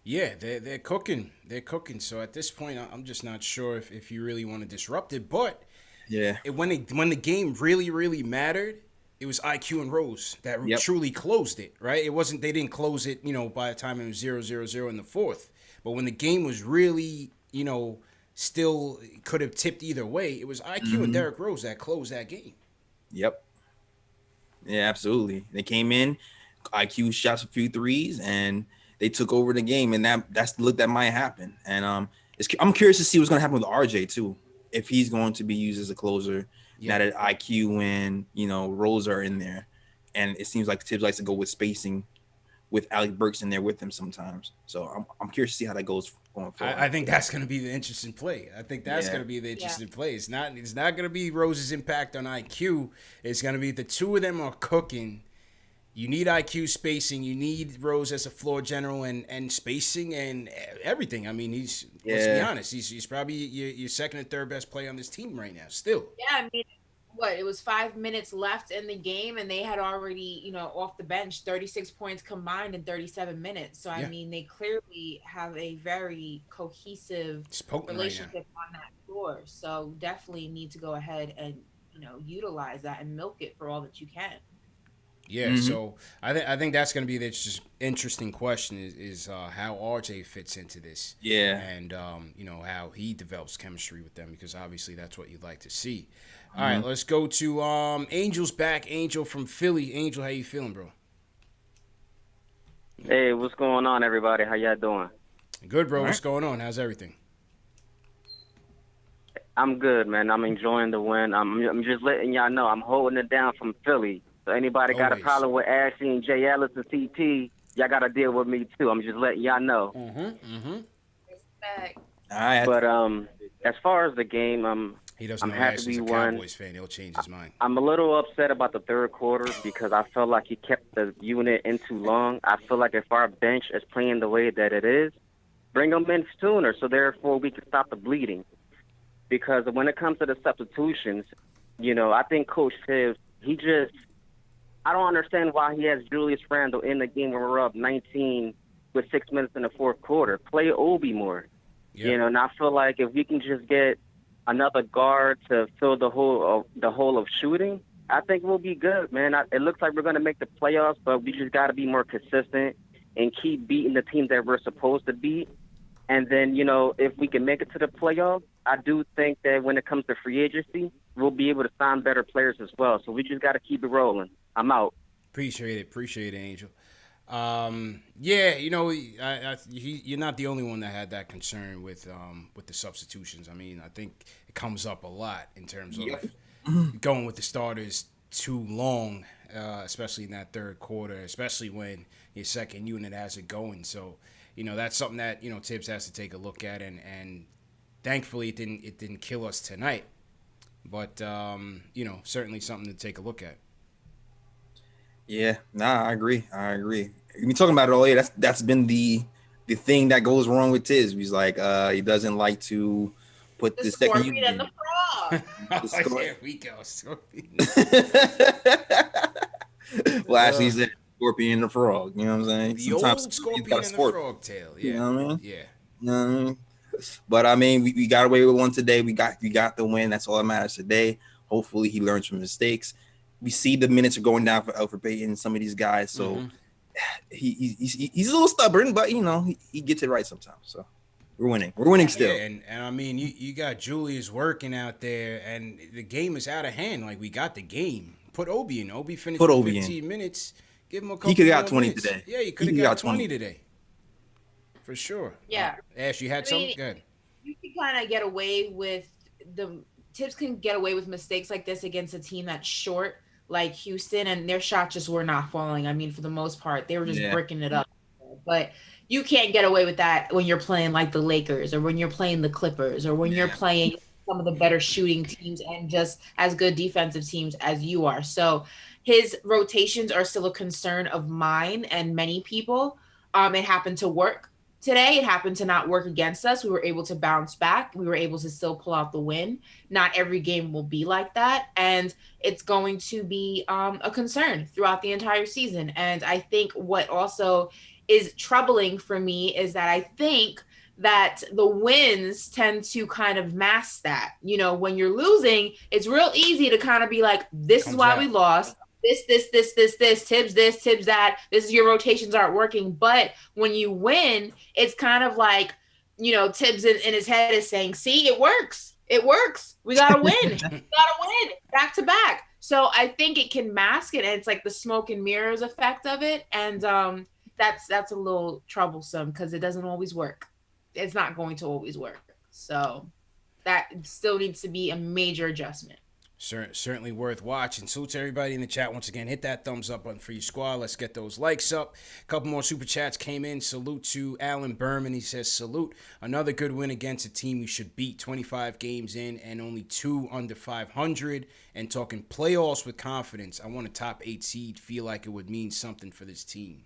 Yeah, they're cooking. They're cooking. So at this point, I'm just not sure if you really want to disrupt it. But when the game really, really mattered, it was IQ and Rose that truly closed it, right? It wasn't, they didn't close it, by the time it was 0-0-0 in the fourth. But when the game was really, still could have tipped either way, it was IQ and Derrick Rose that closed that game. Yep. Yeah, absolutely. They came in, IQ shot a few threes, and they took over the game, and that's the look that might happen. And I'm curious to see what's going to happen with RJ too, if he's going to be used as a closer now that IQ and Rose are in there, and it seems like Tibbs likes to go with spacing, with Alec Burks in there with him sometimes. So I'm curious to see how that goes going forward. I think that's going to be the interesting play. It's not going to be Rose's impact on IQ. It's going to be the two of them are cooking. You need IQ spacing. You need Rose as a floor general and spacing and everything. I mean, let's be honest, he's probably your second and third best player on this team right now still. Yeah, I mean, it was 5 minutes left in the game, and they had already, off the bench, 36 points combined in 37 minutes. So, I mean, they clearly have a very cohesive relationship on that floor. So, definitely need to go ahead and, utilize that and milk it for all that you can. Yeah, so I think that's going to be the just interesting question is how RJ fits into this. Yeah. And, how he develops chemistry with them, because obviously that's what you'd like to see. All right, let's go to Angel's back. Angel from Philly. Angel, how you feeling, bro? Hey, what's going on, everybody? How y'all doing? Good, bro. What's going on? How's everything? I'm good, man. I'm enjoying the win. I'm just letting y'all know I'm holding it down from Philly. So anybody got a problem with Ashley and Jay Ellis and CT, y'all got to deal with me, too. I'm just letting y'all know. Respect. All right. But, as far as the game, He doesn't I'm know happy Ashley's we a won. Cowboys fan. He'll change his mind. I'm a little upset about the third quarter because I felt like he kept the unit in too long. I feel like if our bench is playing the way that it is, bring them in sooner so therefore we can stop the bleeding. Because when it comes to the substitutions, I think Coach Tibbs, I don't understand why he has Julius Randle in the game when we're up 19 with 6 minutes in the fourth quarter. Play Obi more. Yep. And I feel like if we can just get another guard to fill the hole of shooting, I think we'll be good, man. It looks like we're going to make the playoffs, but we just got to be more consistent and keep beating the teams that we're supposed to beat. And then, if we can make it to the playoffs, I do think that when it comes to free agency, we'll be able to sign better players as well. So we just got to keep it rolling. I'm out. Appreciate it, Angel. Yeah, you're not the only one that had that concern with the substitutions. I mean, I think it comes up a lot in terms of going with the starters too long, especially in that third quarter, especially when your second unit has it going. So, that's something that Tibbs has to take a look at, and thankfully it didn't kill us tonight. But certainly something to take a look at. Yeah, I agree. We've been talking about it all year. That's been the thing that goes wrong with Tiz. He's like, he doesn't like to put the second Scorpion and the frog. There we go. Scorpion. Well, actually, he said Scorpion and the frog. You know what I'm saying? The old Scorpion and the frog tale. Yeah. You know what I mean? Yeah. You know what I mean? But I mean, we got away with one today. We got the win. That's all that matters today. Hopefully, he learns from mistakes. We see the minutes are going down for Elfrid Payton and some of these guys. So he's a little stubborn, but he gets it right sometimes. So we're winning. We're winning still. Yeah, and I mean, you got Julius working out there, and the game is out of hand. Like, we got the game. Put Obi in. Obi finished 15 minutes. Give him a couple. He could have got 20 minutes. today. Yeah, he could have got 20 today. For sure. Yeah. Ash, you had something? Good. You can kind of get away with Tibbs can get away with mistakes like this against a team that's short, like Houston, and their shots just were not falling. I mean, for the most part, they were just bricking it up. But you can't get away with that when you're playing like the Lakers, or when you're playing the Clippers, or when you're playing some of the better shooting teams and just as good defensive teams as you are. So his rotations are still a concern of mine and many people. It happened to work today. It happened to not work against us. We were able to bounce back. We were able to still pull out the win. Not every game will be like that. And it's going to be a concern throughout the entire season. And I think what also is troubling for me is that I think that the wins tend to kind of mask that. When you're losing, it's real easy to kind of be like, this is why we lost. This, Tibbs this, Tibbs that. This is your rotations aren't working. But when you win, it's kind of like, Tibbs in his head is saying, see, it works. It works. We got to win. We got to win back to back. So I think it can mask it. And it's like the smoke and mirrors effect of it. And that's a little troublesome because it doesn't always work. It's not going to always work. So that still needs to be a major adjustment. Certainly worth watching. Salute to everybody in the chat once again. Hit that thumbs up button for your squad. Let's get those likes up. A couple more super chats came in. Salute to Alan Berman. He says, salute. Another good win against a team we should beat. 25 games in and only 2 under 500. And talking playoffs with confidence. I want a top 8 seed. Feel like it would mean something for this team.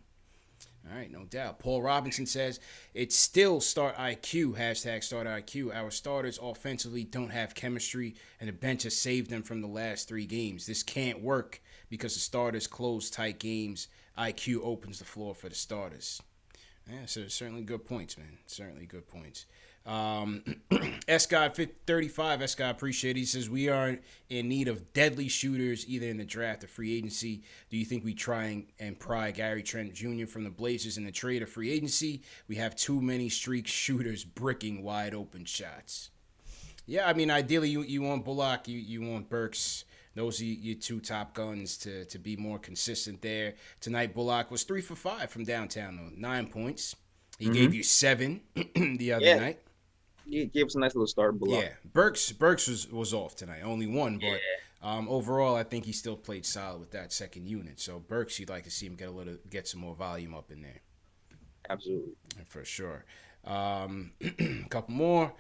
All right, no doubt. Paul Robinson says, it's still start IQ, hashtag start IQ. Our starters offensively don't have chemistry, and the bench has saved them from the last 3 games. This can't work because the starters close tight games. IQ opens the floor for the starters. Yeah, so certainly good points, man. Certainly good points. S-God 35, S-God appreciate it. He says, we are in need of deadly shooters either in the draft or free agency. Do you think we try and pry Gary Trent Jr. from the Blazers in the trade or free agency? We have too many streak shooters bricking wide open shots. Yeah, I mean, ideally you want Bullock, you want Burks. Those are your 2 top guns to be more consistent there. Tonight, Bullock was 3 for 5 from downtown, though. 9 points. He gave you 7 the other night. He gave us a nice little start. Below. Yeah, Burks was off tonight, only 1, but overall I think he still played solid with that second unit. So Burks, you'd like to see him get some more volume up in there. Absolutely, for sure. Couple more.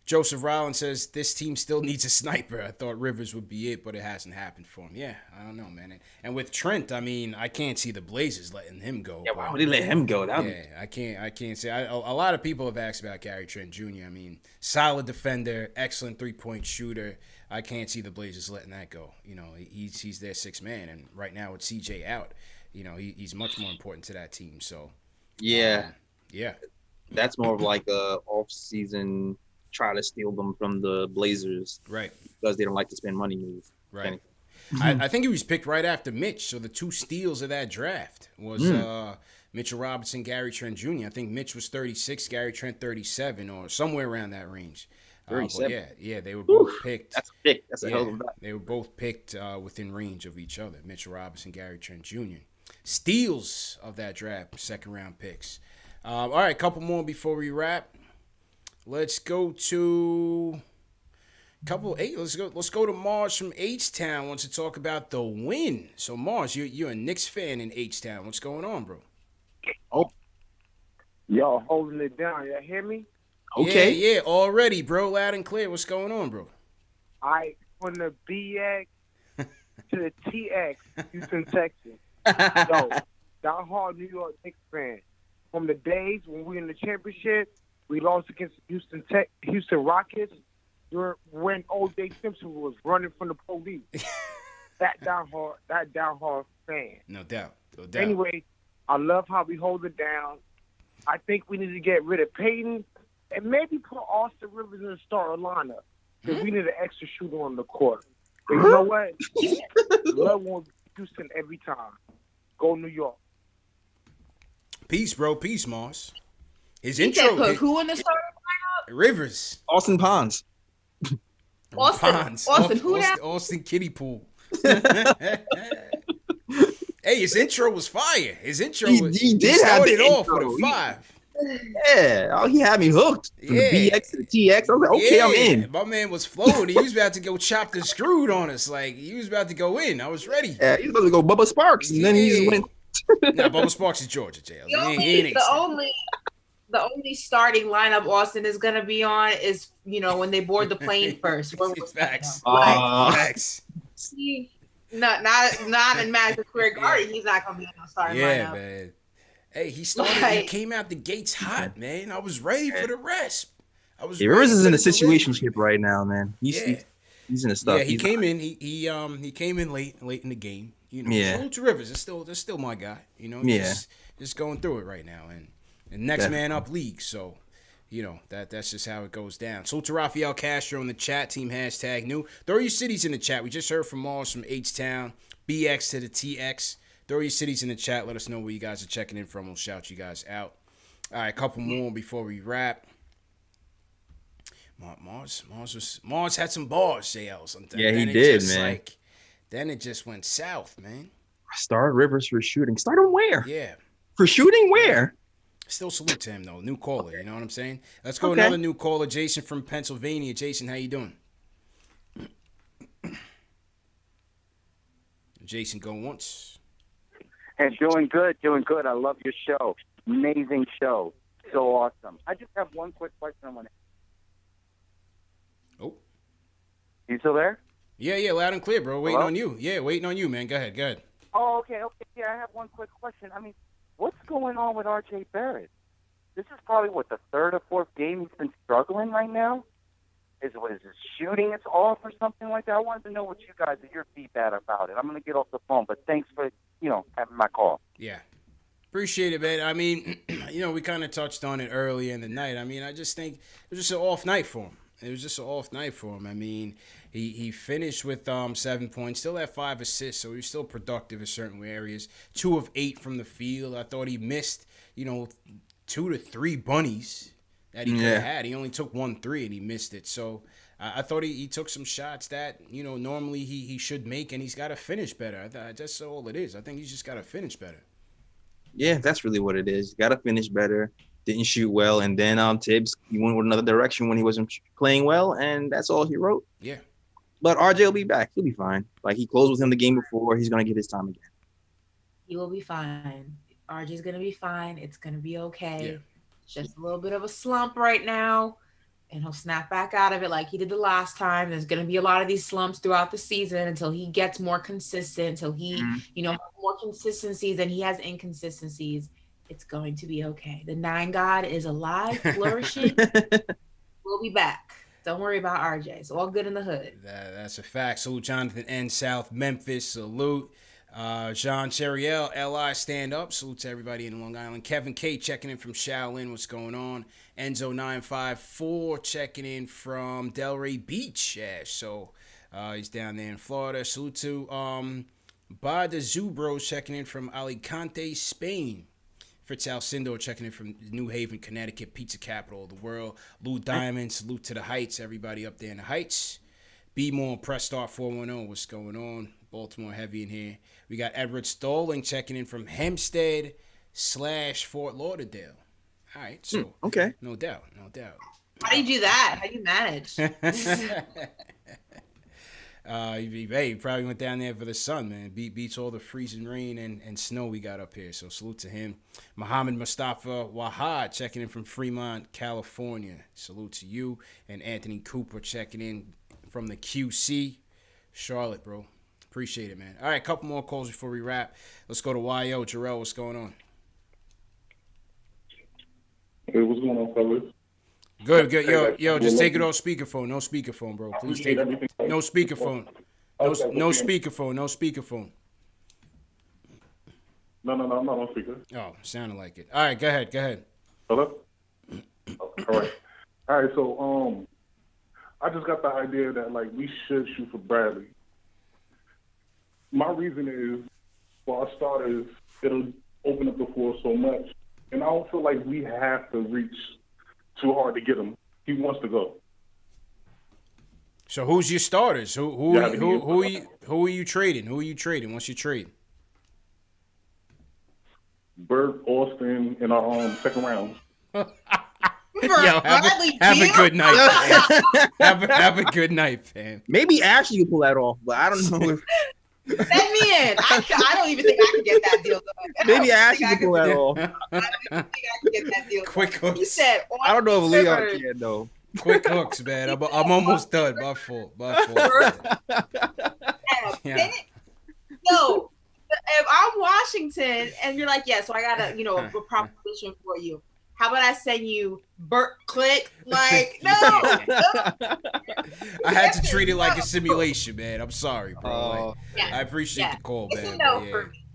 Joseph Rollins says this team still needs a sniper. I thought Rivers would be it, but it hasn't happened for him. Yeah, I don't know, man. And with Trent, I mean, I can't see the Blazers letting him go. Yeah, why would they let him go? I can't say. A lot of people have asked about Gary Trent Jr. I mean, solid defender, excellent 3-point shooter. I can't see the Blazers letting that go. You know, he's their sixth man, and right now with CJ out, you know, he's much more important to that team. So yeah, that's more of like a off-season try to steal them from the Blazers, right? Because they don't like to spend money move, right? I think he was picked right after Mitch. So the two steals of that draft was Mitchell Robinson, Gary Trent Jr. I think Mitch was 36, Gary Trent 37, or somewhere around that range. 37. Yeah, they were both picked. That's a pick. That's a hell of a bet. They were both picked within range of each other. Mitchell Robinson, Gary Trent Jr. Steals of that draft, second round picks. All right, a couple more before we wrap. Let's go to Let's go to Mars from H-Town. Wants to talk about the win. So Mars, you're a Knicks fan in H-Town. What's going on, bro? Oh, y'all holding it down. Y'all hear me? Okay. Yeah, already, bro. Loud and clear. What's going on, bro? From the BX to the TX, Houston, Texas. Yo, die-hard New York Knicks fan. From the days when we were in the championship, we lost against Houston Rockets when O.J. Simpson was running from the police. that die-hard fan. No doubt. Anyway, I love how we hold it down. I think we need to get rid of Payton and maybe put Austin Rivers in the starting lineup because we need an extra shooter on the court. But you know what? Love won't Houston every time. Go New York. Peace, bro. Peace, Mars. His He intro. put who in the starting lineup? Rivers. Austin Ponds. Austin, who now? Austin Kiddie Pool. Hey, his intro was fire. His intro He was, did he have started the off intro. with a 5. Yeah. Oh, he had me hooked. From the BX to the TX. I was like, okay, I'm in. My man was flowing. He was about to go chopped and screwed on us. Like, he was about to go in. I was ready. Yeah, he was about to go Bubba Sparks. And then he just went. Nah, Bubba Sparks is Georgia, jail. The only starting lineup Austin is gonna be on is, you know, when they board the plane first. Facts. Facts. Not in Madison Square Garden. He's not gonna be on the starting lineup. Man. Hey, he came out the gates hot, man. I was ready for the rest. Rivers is in a situationship right now, man. He's in the stuff. Yeah, he came in. He came in late in the game. You know, salute to Rivers. It's still my guy. You know, just going through it right now, and next man up league. So, you know, that's just how it goes down. So to Rafael Castro in the chat, team hashtag new. Throw your cities in the chat. We just heard from Mars from H-Town, BX to the TX. Throw your cities in the chat. Let us know where you guys are checking in from. We'll shout you guys out. All right, a couple more before we wrap. Mars had some bars, JL. Something. Yeah, he did, man. Then it just went south, man. Start Rivers for shooting. Start him where? Yeah. For shooting where? Still salute to him, though. New caller, you know what I'm saying? Let's go another new caller, Jason from Pennsylvania. Jason, how you doing? Jason, go once. Hey, doing good. I love your show. Amazing show. So awesome. I just have one quick question I want to ask. Oh. You still there? Yeah, loud and clear, bro. Waiting Hello? on you. Yeah, waiting on you, man. Go ahead. Oh, okay. Yeah, I have one quick question. I mean, what's going on with R.J. Barrett? This is probably, the third or fourth game he's been struggling right now? Is his shooting is off or something like that? I wanted to know what you guys, your feedback about it. I'm going to get off the phone, but thanks for, having my call. Yeah. Appreciate it, man. I mean, we kind of touched on it earlier in the night. I mean, I just think it was just an off night for him. I mean, he finished with 7 points, still had 5 assists, so he was still productive in certain areas. 2 of 8 from the field. I thought he missed, 2 to 3 bunnies that he could have had. He only took 1 3 and he missed it. So I thought he took some shots that, normally he should make, and he's got to finish better. That's all it is. I think he's just got to finish better. Yeah, that's really what it is. Got to finish better. Didn't shoot well, and then Tibbs, he went with another direction when he wasn't playing well, and that's all he wrote. Yeah. But RJ will be back. He'll be fine. Like, he closed with him the game before. He's going to get his time again. He will be fine. RJ's going to be fine. It's going to be okay. Yeah. It's just a little bit of a slump right now. and he'll snap back out of it like he did the last time. There's going to be a lot of these slumps throughout the season until he gets more consistent, until he, has more consistencies than he has inconsistencies. It's going to be okay. The 9 God is alive, flourishing. We'll be back. Don't worry about RJ. It's all good in the hood. That's a fact. Salute Jonathan N. South Memphis. Salute. Jean Cheriel, LI, stand up. Salute to everybody in Long Island. Kevin K checking in from Shaolin. What's going on? Enzo 954 checking in from Delray Beach. Yeah, so he's down there in Florida. Salute to Bada Zubro checking in from Alicante, Spain. Fritz Alcindo checking in from New Haven, Connecticut, pizza capital of the world. Lou Diamond, salute to the Heights, everybody up there in the Heights. Be more Press Start 410, what's going on? Baltimore heavy in here. We got Edward Stolling checking in from Hempstead / Fort Lauderdale. All right, so okay, no doubt. How do you do that? How do you manage? He probably went down there for the sun, man. Beats all the freezing rain and snow we got up here. So salute to him. Muhammad Mustafa Wahad checking in from Fremont, California. Salute to you. And Anthony Cooper checking in from the QC. Charlotte, bro. Appreciate it, man. All right, a couple more calls before we wrap. Let's go to YO. Jarrell, what's going on? Hey, what's going on, fellas? Good. Yo, just take it off speakerphone. No speakerphone, bro. Please take it. No speakerphone. No speakerphone. No, I'm not on speaker. Oh, sounded like it. All right, go ahead. Hello? All right, so I just got the idea that, like, we should shoot for Bradley. My reason is, for our starters, it'll open up the floor so much. And I don't feel like we have to reach too hard to get him. He wants to go. So who's your starters? Who are you trading? Who are you trading? What's your trade? Bert, Austin in our second round. Yo, have a good night. have a good night, fam. Maybe Ashley can pull that off, but I don't know if. Send me in. I don't even think I can get that deal done. Maybe Ashley can pull that off. I don't even think I can get that deal Quick hooks. He said, I don't know if Leon can though. Quick hooks, man. I'm almost done. My fault. Yeah. No, if I'm Washington and you're like, yeah, so I got a proposition for you. How about I send you Bert Click? Like, no. I had to treat it like a simulation, man. I'm sorry, bro. I appreciate the call, man.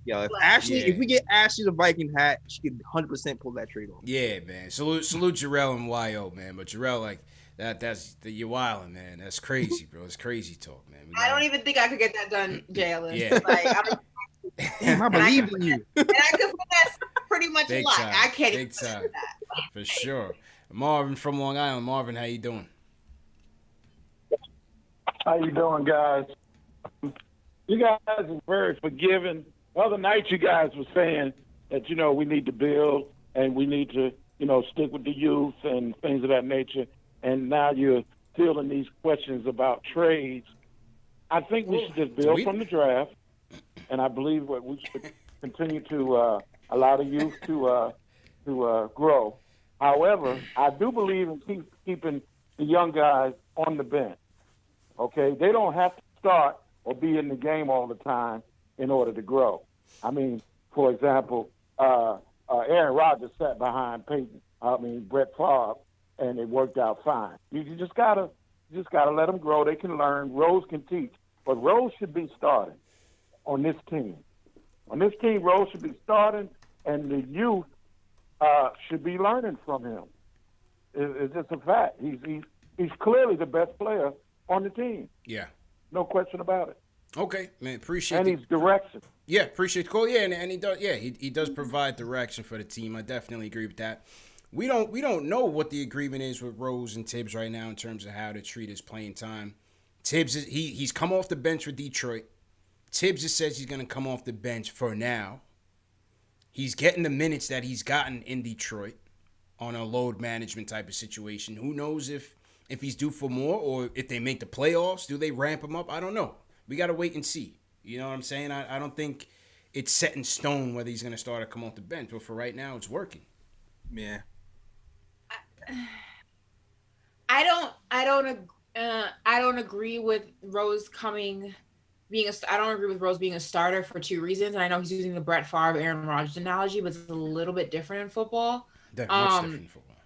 If we get Ashley the Viking hat, she can 100% pull that trade off. Yeah, man. Salute Jarrell and YO, man. But Jarrell, like, you're wilding, man. That's crazy, bro. It's crazy talk, man. I don't even think I could get that done, Jalen. Yeah. Damn, I believe in you. And I could finesse pretty much a lot. I can't even do that. For sure. Marvin from Long Island. Marvin, how you doing? How you doing, guys? You guys are very forgiving. The other night you guys were saying that, we need to build and we need to, stick with the youth and things of that nature. And now you're fielding these questions about trades. I think we should just build from the draft. And I believe we should continue to allow the youth to grow. However, I do believe in keeping the young guys on the bench. Okay, they don't have to start or be in the game all the time in order to grow. I mean, for example, Aaron Rodgers sat behind Brett Favre, and it worked out fine. You just gotta let them grow. They can learn. Rose can teach, but Rose should be starting on this team. On this team, Rose should be starting, and the youth should be learning from him. It's just a fact. He's clearly the best player on the team. Yeah. No question about it. Okay, man. Appreciate it. And he's direction. Yeah, appreciate the call. Yeah, and he does. Yeah, he does provide direction for the team. I definitely agree with that. We don't know what the agreement is with Rose and Tibbs right now in terms of how to treat his playing time. Tibbs he's come off the bench for Detroit. Tibbs just says he's going to come off the bench for now. He's getting the minutes that he's gotten in Detroit on a load management type of situation. Who knows if he's due for more or if they make the playoffs? Do they ramp him up? I don't know. We got to wait and see. You know what I'm saying? I don't think it's set in stone whether he's going to start or come off the bench. But for right now, it's working. Yeah. I don't agree with Rose I don't agree with Rose being a starter for two reasons. And I know he's using the Brett Favre, Aaron Rodgers analogy, but it's a little bit different in football. Much different in football.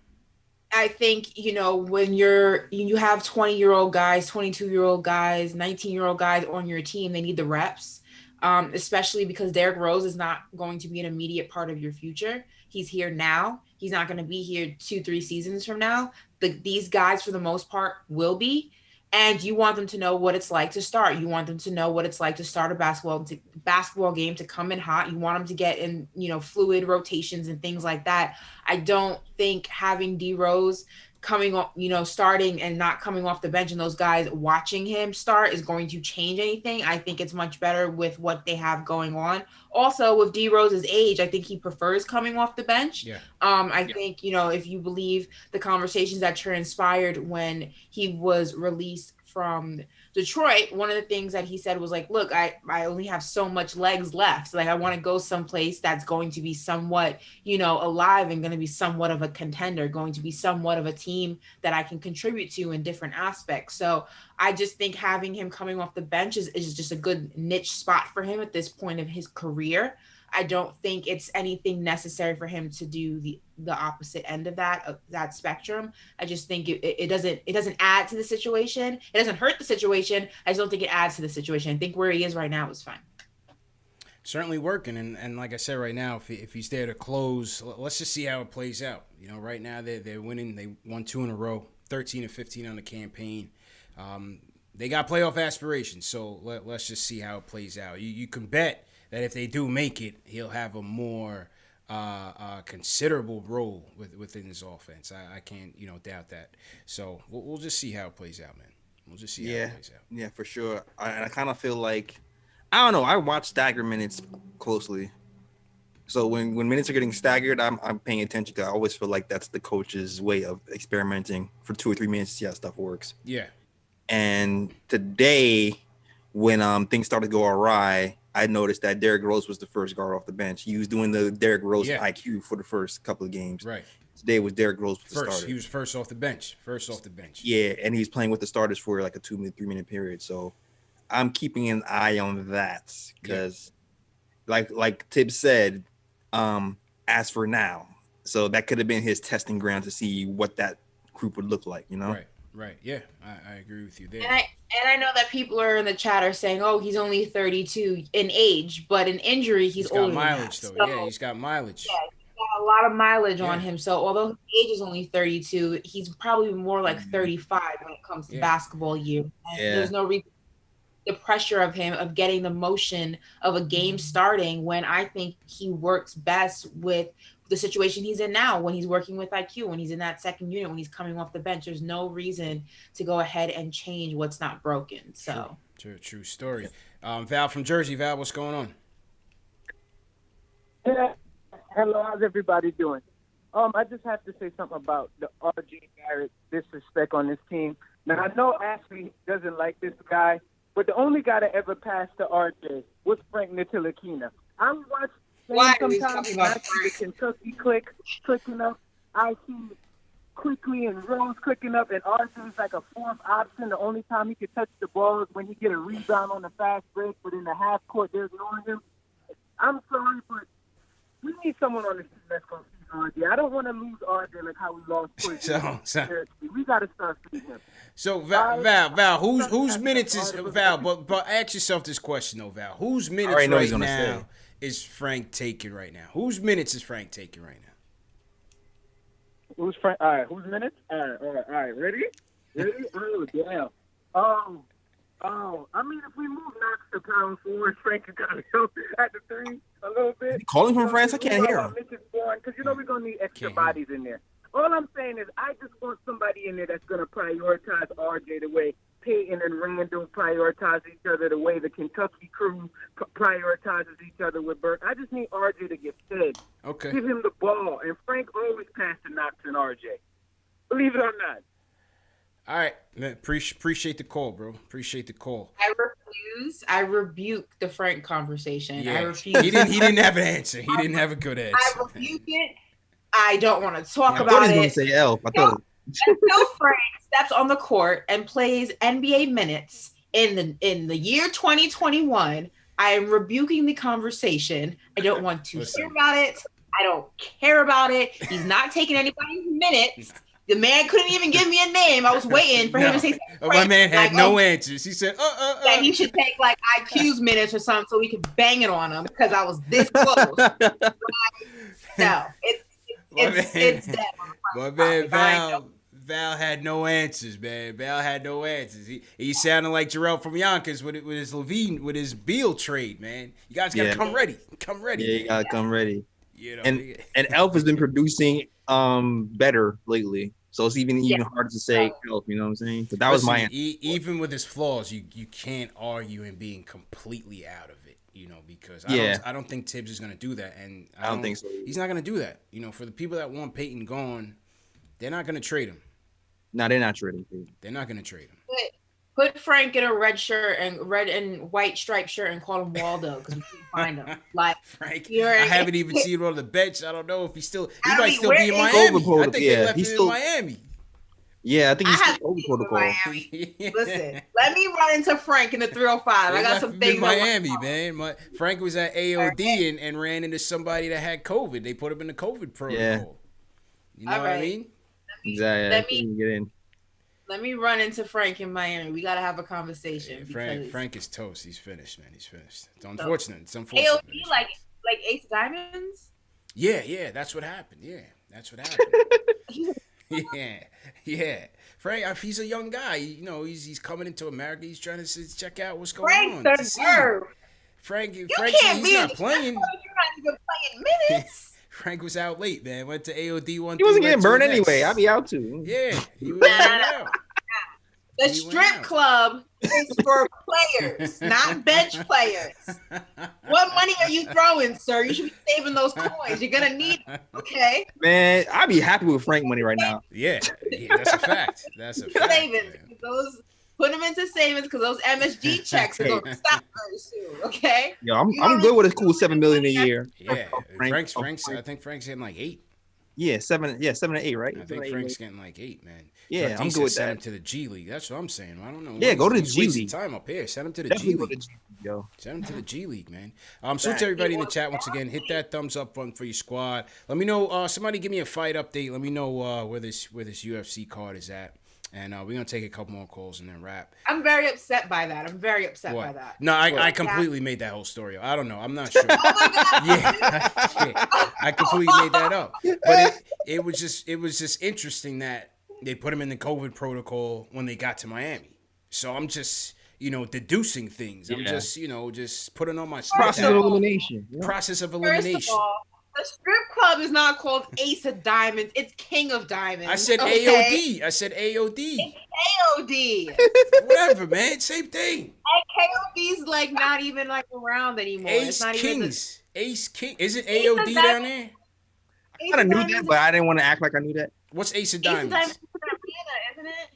I think, when you have 20-year-old guys, 22-year-old guys, 19-year-old guys on your team, they need the reps, especially because Derrick Rose is not going to be an immediate part of your future. He's here now. He's not going to be here 2-3 seasons from now. These guys, for the most part, will be. And you want them to know what it's like to start. You want them to know what it's like to start a basketball game, to come in hot. You want them to get in, fluid rotations and things like that. I don't think having D Rose coming off, starting and not coming off the bench and those guys watching him start is going to change anything. I think it's much better with what they have going on. Also, with D Rose's age, I think he prefers coming off the bench. Yeah. I think, if you believe the conversations that transpired when he was released from Detroit, one of the things that he said was like, look, I only have so much legs left. So, I want to go someplace that's going to be somewhat, alive and going to be somewhat of a contender, going to be somewhat of a team that I can contribute to in different aspects. So I just think having him coming off the bench is just a good niche spot for him at this point of his career. I don't think it's anything necessary for him to do the opposite end of that spectrum. I just think it doesn't add to the situation. It doesn't hurt the situation. I just don't think it adds to the situation. I think where he is right now is fine. Certainly working, and like I said, right now, if he's there to close, let's just see how it plays out. Right now they're winning. They won 2 in a row, 13-15 on the campaign. They got playoff aspirations, so let's just see how it plays out. You can bet that if they do make it, he'll have a more considerable role within his offense. I can't, doubt that. So we'll just see how it plays out, man. We'll just see how it plays out. Yeah, for sure. I kind of feel like, I don't know, I watch stagger minutes closely. So when minutes are getting staggered, I'm paying attention because I always feel like that's the coach's way of experimenting for 2 or 3 minutes to see how stuff works. Yeah. And today, when things started to go awry, I noticed that Derrick Rose was the first guard off the bench. He was doing the Derrick Rose IQ for the first couple of games. Right. Today was Derrick Rose with the first. starter. He was first off the bench. Yeah, and he's playing with the starters for like a 2-3 minute period. So I'm keeping an eye on that because, like Tibbs said, as for now, so that could have been his testing ground to see what that group would look like. Right. Yeah, I agree with you there. And I know that people are in the chat are saying, "Oh, he's only 32 in age, but in injury, he's older." He's got mileage, though. Yeah, he's got mileage. Yeah, he's got a lot of mileage on him. So although his age is only 32, he's probably more like 35 when it comes to basketball year. And there's no reason the pressure of him of getting the motion of a game starting when I think he works best with the situation he's in now, when he's working with IQ, when he's in that second unit, when he's coming off the bench. There's no reason to go ahead and change what's not broken. So true story. Val from Jersey. Val, what's going on? Yeah. Hello, how's everybody doing? I just have to say something about the RJ Barrett disrespect on this team. Now, I know Ashley doesn't like this guy, but the only guy that ever passed to RJ was Frank Ntilikina. I watched sometimes I see the Kentucky clicking up. I see Quickley and Rose clicking up, and RJ is like a fourth option. The only time he can touch the ball is when he get a rebound on the fast break, but in the half court, they're ignoring him. I'm sorry, but we need someone on the team that's going to see RJ. I don't want to lose RJ like how we lost Quickley. We got to start seeing him. So Val, whose minutes is Val? But ask yourself this question though, Val. Whose minutes right now is Frank taking right now? Whose minutes is Frank taking right now? Who's Frank? All right, whose minutes? All right. Ready? Oh, damn. I mean, if we move Knox to pound forward, Frank is going to help at the 3 a little bit. Calling from France? I can't hear him. Because, we're going to need extra bodies in there. All I'm saying is I just want somebody in there that's going to prioritize RJ the way Payton and Randle prioritize each other, the way the Kentucky crew prioritizes each other with Burke. I just need RJ to get fed. Okay. Give him the ball. And Frank always passed to Knox and RJ. Believe it or not. All right, man, appreciate the call, bro. Appreciate the call. I rebuke the Frank conversation. Yeah. I refuse. He didn't have an answer. He didn't have a good answer. I rebuke it. I don't want to talk about I thought he was it. going to say Elf. I thought until Frank steps on the court and plays NBA minutes in the year 2021, I am rebuking the conversation. I don't want to hear about it. I don't care about it. He's not taking anybody's minutes. The man couldn't even give me a name. I was waiting for him to say something. My man had no answers. He said, that he should take like IQ's minutes or something so we could bang it on him because I was this close. No, it's dead. My man Val had no answers, man. Val had no answers. He sounded like Jarrell from Yonkers with his Levine, with his Beal trade, man. You guys gotta come ready. Come ready. Yeah, you gotta come ready. You know, and Elf has been producing better lately. So it's even harder to say Elf, you know what I'm saying? But that was my answer. Even with his flaws, you can't argue him being completely out of it, you know, because I don't think Tibbs is gonna do that. And I don't think so. He's not gonna do that. You know, for the people that want Payton gone, they're not gonna trade him. No, they're not trading Payton. They're not gonna trade him. Put Frank in a red shirt and red and white striped shirt and call him Waldo because we can't find him. Like Frank, I haven't even seen him on the bench. I don't know if he might still be in Miami. I think they left him in Miami. Yeah, I think he's still over protocol. Listen, let me run into Frank in the 305. I got some things in Miami, man. Frank was at AOD and ran into somebody that had COVID. They put him in the COVID protocol. Yeah. You know what I mean? Exactly. Let me run into Frank in Miami. We gotta have a conversation. Frank is toast. He's finished, man. He's finished. It's unfortunate. It's unfortunate. AOD like Ace of Diamonds? Yeah, that's what happened. Yeah, that's what happened. yeah. Frank, he's a young guy. You know, he's coming into America. He's trying to check out what's going on. Frank, he's not playing. You're not even playing minutes. Frank was out late, man. Went to AOD one. He wasn't getting burned anyway. I'd be out too. Yeah, he was out. The strip club is for players, not bench players. What money are you throwing, sir? You should be saving those coins. You're gonna need them, okay? Man, I'd be happy with Frank money right now. Yeah, that's a fact. That's a fact. Savings. Put them into savings because those MSG checks are gonna stop very soon. Okay. Yo, I'm good with a cool $7 million a year. Yeah, Frank's. I think Frank's getting like 8. Yeah, 7 to 8, right? I think Frank's getting like 8, man. Yeah, I'm good with that. Send him to the G League. That's what I'm saying. I don't know. Yeah, go to the G League. Time up here. Send him to the G League. Send him to the G League, man. So to everybody in the chat, once again, hit that thumbs up button for your squad. Let me know. Somebody give me a fight update. Let me know where this UFC card is at. And we're going to take a couple more calls and then wrap. I'm very upset by that. By that. No, I completely made that whole story up. I don't know. I'm not sure. Oh my God. Yeah, I completely made that up. But it was just interesting that they put him in the COVID protocol when they got to Miami. So I'm just, deducing things. I'm just putting on my process of elimination. Process of elimination. First of all, the strip club is not called Ace of Diamonds. It's King of Diamonds. I said AOD. I said AOD. It's AOD. Whatever, man. Same thing. KOD's like not even like around anymore. Ace Kings. Ace King. Is it AOD down there? I kind of knew that, but I didn't want to act like I knew that. What's Ace of Diamonds? Ace of Diamonds is an arena, isn't it?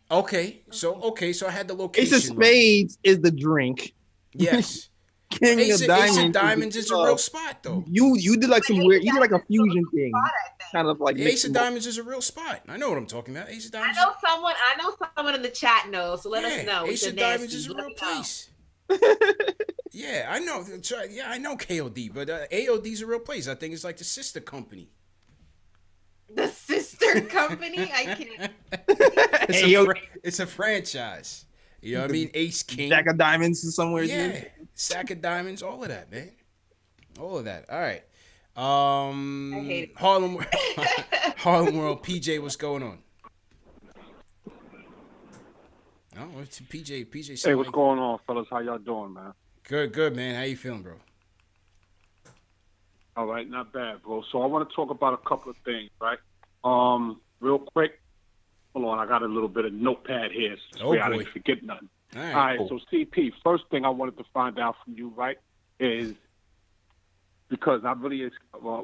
Okay, so I had the location. Ace of Spades is the drink. Yes. Ace of Diamonds is a real spot, though. You did like some weird. You did like a fusion thing, kind of like Ace of Diamonds is a real spot. I know what I'm talking about. Ace of Diamonds. I know someone in the chat knows. So let us know. Ace of Diamonds is a real place. Yeah, I know. Yeah, I know KOD, but AOD's a real place. I think it's like the sister company. The sister company? I can't. It's a franchise. You know what I mean? Ace King. Sack of Diamonds is somewhere. Yeah. Sack of Diamonds, all of that, man. All of that. All right. I hate it. Harlem World, PJ, what's going on? No, it's PJ. Hey, what's going on, fellas? How y'all doing, man? Good, man. How you feeling, bro? All right, not bad, bro. So I want to talk about a couple of things, right? Real quick. Hold on, I got a little bit of notepad here, so I didn't forget nothing. All right, cool. So CP, first thing I wanted to find out from you, right, is because I really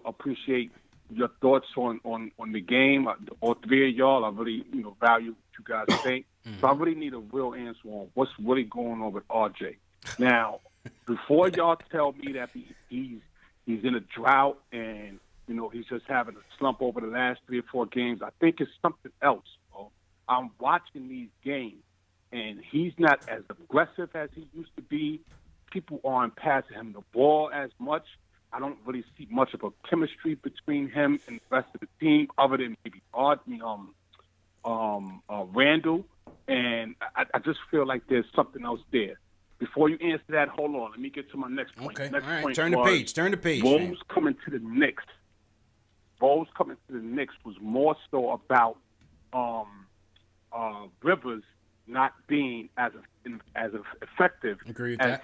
appreciate your thoughts on the game. All three of y'all, I really value what you guys think. So I really need a real answer on what's really going on with RJ. Now, before y'all tell me that he's in a drought and he's just having a slump over the last 3 or 4 games, I think it's something else. I'm watching these games, and he's not as aggressive as he used to be. People aren't passing him the ball as much. I don't really see much of a chemistry between him and the rest of the team, other than maybe Randle. And I just feel like there's something else there. Before you answer that, hold on. Let me get to my next point. Okay, Next all right. point Turn the page. Rose coming to the Knicks. Rose coming to the Knicks was more so about Rivers not being as effective as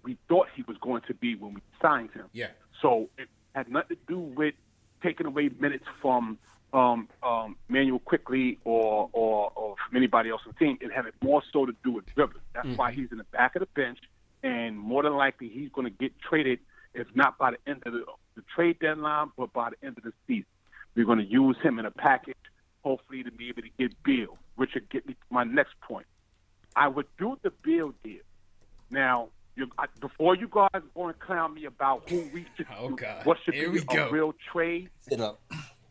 we thought he was going to be when we signed him. Yeah. So it had nothing to do with taking away minutes from Immanuel Quickley or from anybody else on the team. It had more so to do with Rivers. That's why he's in the back of the bench, and more than likely he's going to get traded, if not by the end of the trade deadline, but by the end of the season. We're going to use him in a package, hopefully to be able to get Beal. Richard, get me to my next point. I would do the Beal deal. Now, before you guys go and clown me about who we should what should be a real trade,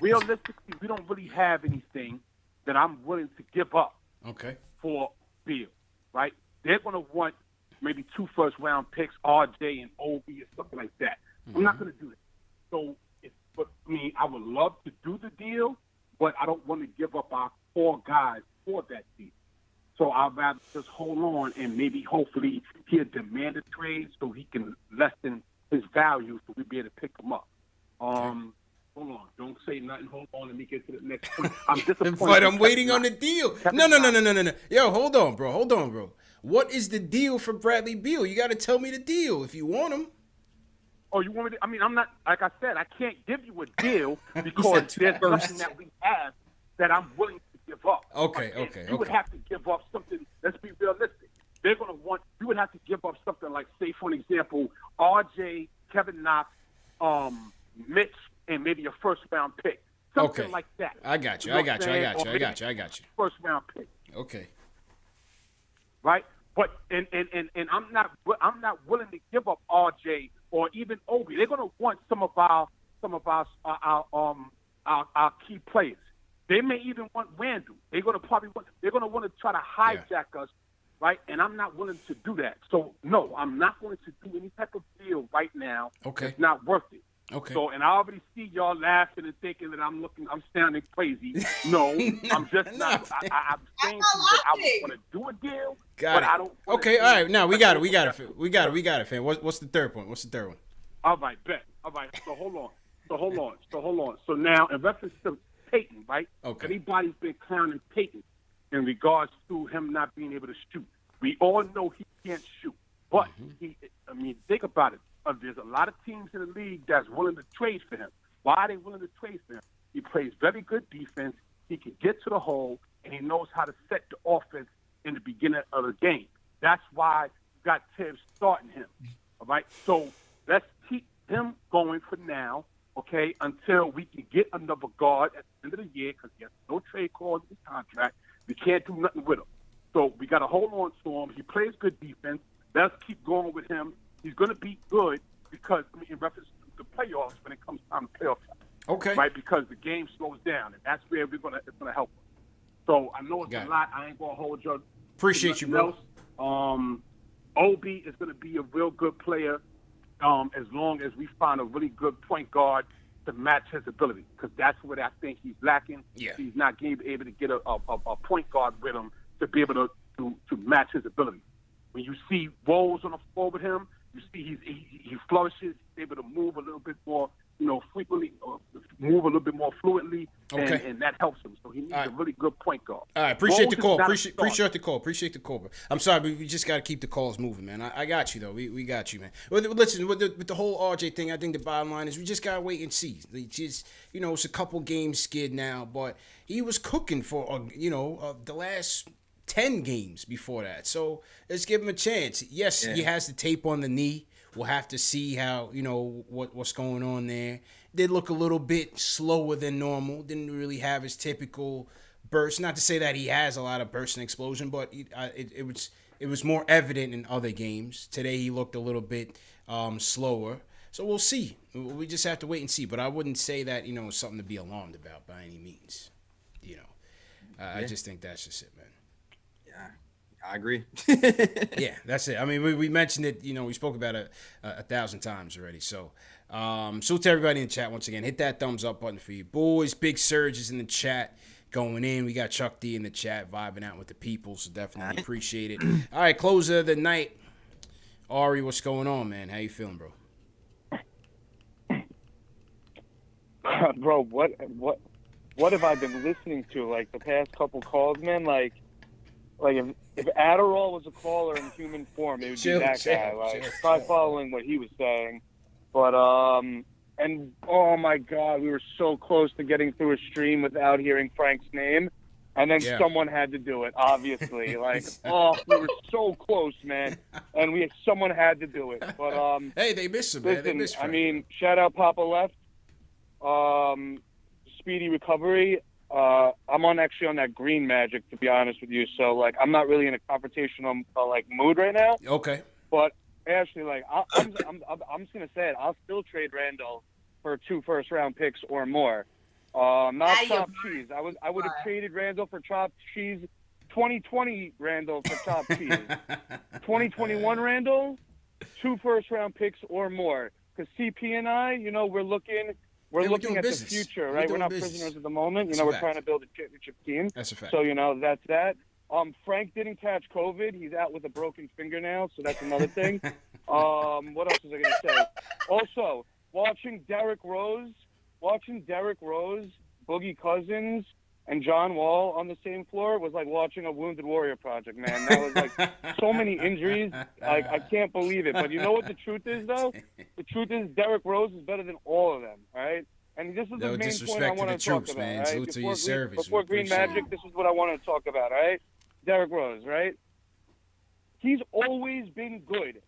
realistically, we don't really have anything that I'm willing to give up for Beal, right? They're going to want maybe 2 first-round picks, RJ and Obi or something like that. I'm not going to do that. So, I would love to do the deal, but I don't want to give up our 4 guys for that deal. So I'd rather just hold on and maybe hopefully he'll demand a trade so he can lessen his value so we'll be able to pick him up. Hold on. Don't say nothing. Hold on. Let me get to the next point. I'm disappointed. But I'm waiting on the deal. No. Yo, hold on, bro. What is the deal for Bradley Beal? You got to tell me the deal if you want him. Oh, you want me to? I mean, I'm not, like I said, I can't give you a deal because there's nothing that we have that I'm willing to give up. Okay. You would have to give up something. Let's be realistic. They're going to want, you would have to give up something like, say, for an example, RJ, Kevin Knox, Mitch, and maybe a first-round pick. Something like that. I got you. First round pick. Okay. Right? But and I'm not willing to give up RJ or even Obi. They're gonna want some of our key players. They may even want Randle. They're gonna want to try to hijack us, right? And I'm not willing to do that. So no, I'm not going to do any type of deal right now. Okay. It's not worth it. Okay. So, and I already see y'all laughing and thinking that I'm sounding crazy. No, I'm just not. I'm saying to you that I want to do a deal, I don't. Okay, all right. Now we got it, fam. What's the third point? All right, bet. All right. So hold on. So now, in reference to Payton, right? Okay. Everybody's been clowning Payton in regards to him not being able to shoot. We all know he can't shoot, but think about it. There's a lot of teams in the league that's willing to trade for him. Why are they willing to trade for him? He plays very good defense. He can get to the hole, and he knows how to set the offense in the beginning of the game. That's why you got Tibbs starting him. All right? So let's keep him going for now, okay, until we can get another guard at the end of the year because he has no trade clause in his contract. We can't do nothing with him. So we got to hold on to him. He plays good defense. Let's keep going with him. He's going to be good because, in reference to the playoffs, when it comes time to playoffs, okay, right? Because the game slows down, and that's where it's going to help us. So I know it's a lot. I ain't going to hold you. Appreciate you, bro. Obi is going to be a real good player as long as we find a really good point guard to match his ability, because that's what I think he's lacking. Yeah. He's not able to get a point guard with him to be able to match his ability. When you see Rose on the floor with him, you see he flourishes. He's able to move a little bit more, frequently, or move a little bit more fluently, and that helps him. So he needs a really good point guard. All right, appreciate the call. Appreciate the call, bro. I'm sorry, but we just got to keep the calls moving, man. I got you, though. We got you, man. Well, listen, with the whole RJ thing, I think the bottom line is we just got to wait and see. It's a couple games skid now, but he was cooking for, the last 10 games before that. So let's give him a chance. Yes, he has the tape on the knee. We'll have to see how, what's going on there. Did look a little bit slower than normal. Didn't really have his typical burst. Not to say that he has a lot of burst and explosion, but it was more evident in other games. Today he looked a little bit slower. So we'll see. We just have to wait and see. But I wouldn't say that, it's something to be alarmed about by any means. I just think that's just it, man. Yeah, I agree. Yeah, that's it. I mean, we mentioned it. We spoke about it 1,000 times already. So, salute to everybody in the chat once again. Hit that thumbs up button for you boys. Big surges in the chat going in. We got Chuck D in the chat vibing out with the people, so definitely appreciate it. All right, closer of the night. Ari, what's going on, man? How you feeling, bro? Bro, what have I been listening to like the past couple calls, man? Like if Adderall was a caller in human form, it would be that guy. Like, try following what he was saying. But and oh my God, we were so close to getting through a stream without hearing Frank's name, and then someone had to do it. Obviously, like we were so close, man, and someone had to do it. But hey, they missed him, man. They missed Frank. I mean, shout out Papa Left. Speedy recovery. I'm actually on that green magic, to be honest with you. So like, I'm not really in a confrontational like mood right now. Okay. But actually, like, I'm just gonna say it. I'll still trade Randle for 2 first-round picks or more. Not chopped cheese. I would have traded Randle for chopped cheese. 2020 Randle for chopped cheese. 2021 Randle, 2 first-round picks or more. Because CP and I, we're looking at the future, right? We're not prisoners at the moment. We're trying to build a championship team. That's a fact. So, that's that. Frank didn't catch COVID. He's out with a broken fingernail, so that's another thing. What else was I going to say? Also, watching Derrick Rose, Boogie Cousins, and John Wall on the same floor was like watching a Wounded Warrior project, man. That was like so many injuries. Like, I can't believe it. But you know what the truth is, though? The truth is Derrick Rose is better than all of them, all right? And this is the main point I want to talk about, man. right? To your service. Before Green Magic, this is what I want to talk about, all right? Derrick Rose, right? He's always been good,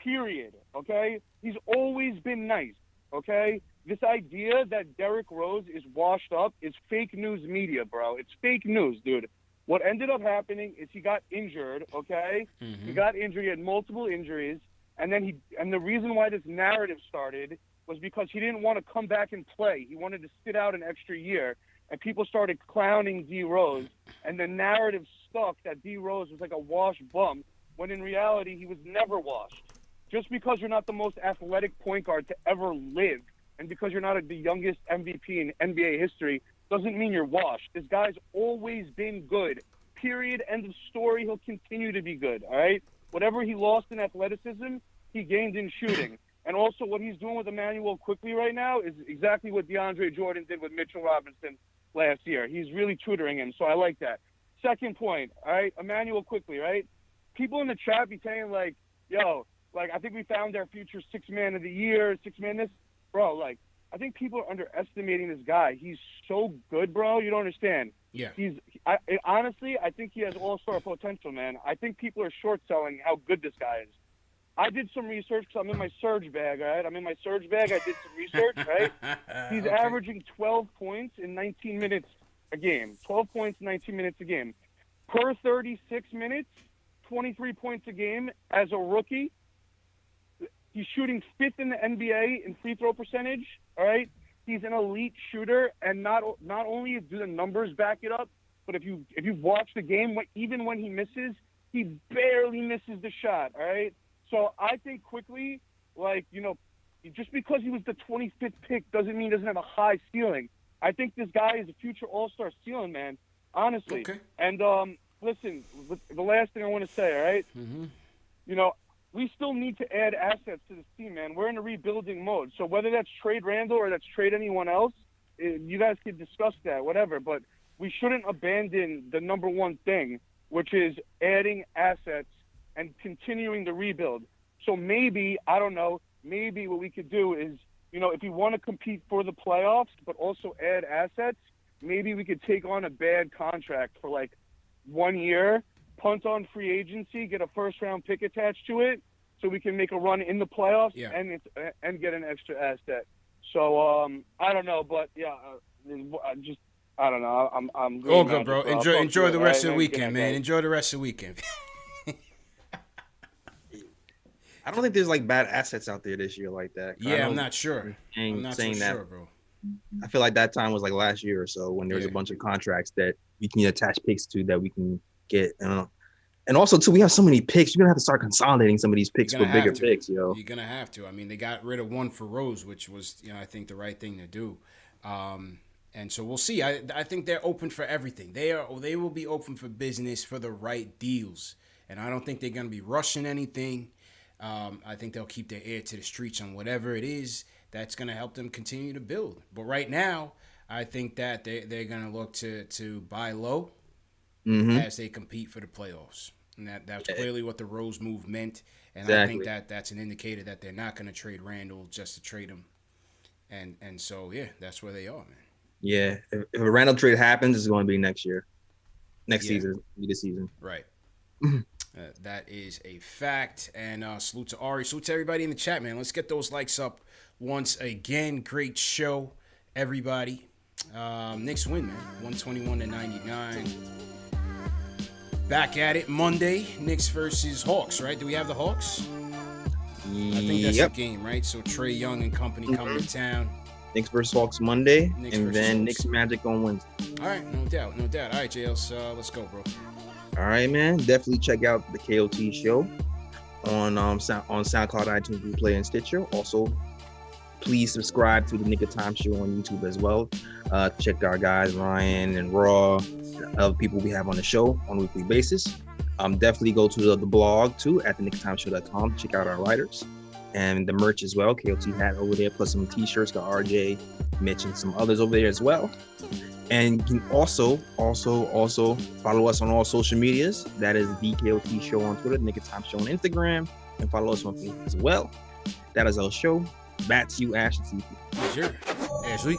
period, okay? He's always been nice, okay? This idea that Derrick Rose is washed up is fake news media, bro. It's fake news, dude. What ended up happening is he got injured, okay? He got injured. He had multiple injuries. And the reason why this narrative started was because he didn't want to come back and play. He wanted to sit out an extra year. And people started clowning D. Rose. And the narrative stuck that D. Rose was like a washed bum, when in reality he was never washed. Just because you're not the most athletic point guard to ever live, and because you're not the youngest MVP in NBA history, doesn't mean you're washed. This guy's always been good. Period. End of story. He'll continue to be good, all right? Whatever he lost in athleticism, he gained in shooting. And also what he's doing with Immanuel Quickley right now is exactly what DeAndre Jordan did with Mitchell Robinson last year. He's really tutoring him, so I like that. Second point, all right, Immanuel Quickley, right? People in the chat be saying, like, yo, like, I think we found our future 6th man of the year, 6th man this. Bro, like, I think people are underestimating this guy. He's so good, bro. You don't understand. Yeah. Honestly, I think he has all-star potential, man. I think people are short-selling how good this guy is. I did some research because I'm in my surge bag, all right? I'm in my surge bag. I did some research, right? He's averaging 12 points in 19 minutes a game. 12 points in 19 minutes a game. Per 36 minutes, 23 points a game as a rookie. He's shooting 5th in the NBA in free throw percentage, all right? He's an elite shooter, and not only do the numbers back it up, but if you've watched the game, even when he misses, he barely misses the shot, all right? So I think Quickley, like, just because he was the 25th pick doesn't mean he doesn't have a high ceiling. I think this guy is a future all-star ceiling, man, honestly. Okay. And listen, the last thing I want to say, all right? We still need to add assets to this team, man. We're in a rebuilding mode. So whether that's trade Randle or that's trade anyone else, you guys can discuss that, whatever. But we shouldn't abandon the number one thing, which is adding assets and continuing the rebuild. So maybe, I don't know, maybe what we could do is, if you want to compete for the playoffs but also add assets, maybe we could take on a bad contract for like 1 year, punt on free agency, get a first-round pick attached to it, so we can make a run in the playoffs and get an extra asset. So I don't know, but I don't know. I'm all good, bro. Enjoy the rest of the weekend, man. Enjoy the rest of the weekend. I don't think there's like bad assets out there this year like that. Yeah, I'm not sure. I'm not so sure, bro. I feel like that time was like last year or so when there was a bunch of contracts that you can attach picks to that we can get. And also, too, we have so many picks. You're going to have to start consolidating some of these picks for bigger picks, yo. You're going to have to. I mean, they got rid of one for Rose, which was, I think the right thing to do. And so we'll see. I think they're open for everything. They will be open for business for the right deals. And I don't think they're going to be rushing anything. I think they'll keep their ear to the streets on whatever it is that's going to help them continue to build. But right now, I think that they're going to look to buy low as they compete for the playoffs. And that's clearly what the Rose move meant. And exactly. I think that's an indicator that they're not going to trade Randle just to trade him. And so, that's where they are, man. Yeah. If a Randle trade happens, it's going to be next year. Next season. This season. Right. That is a fact. And salute to Ari. Salute to everybody in the chat, man. Let's get those likes up once again. Great show, everybody. Knicks win, man. 121-99. Back at it Monday. Knicks versus Hawks, right? Do we have the Hawks? I think that's the game, right? So Trae Young and company come to town. Knicks versus Hawks Monday, and then Knicks Magic on Wednesday. All right, no doubt. All right, JLs, let's go, bro. All right, man. Definitely check out the KOT show on SoundCloud, iTunes, Replay, and Stitcher. Also, please subscribe to the Nick of Time show on YouTube as well. Check our guys Ryan and Raw, and other people we have on the show on a weekly basis. Definitely go to the blog too at thenickoftimeshow.com. Check out our writers and the merch as well. KOT hat over there, plus some t-shirts. Got RJ, Mitch, and some others over there as well. And you can also follow us on all social medias. That is the KOT show on Twitter, Nick of Time show on Instagram, and follow us on Facebook as well. That is our show. Back to you, Ash and CP. Sure. Ashley.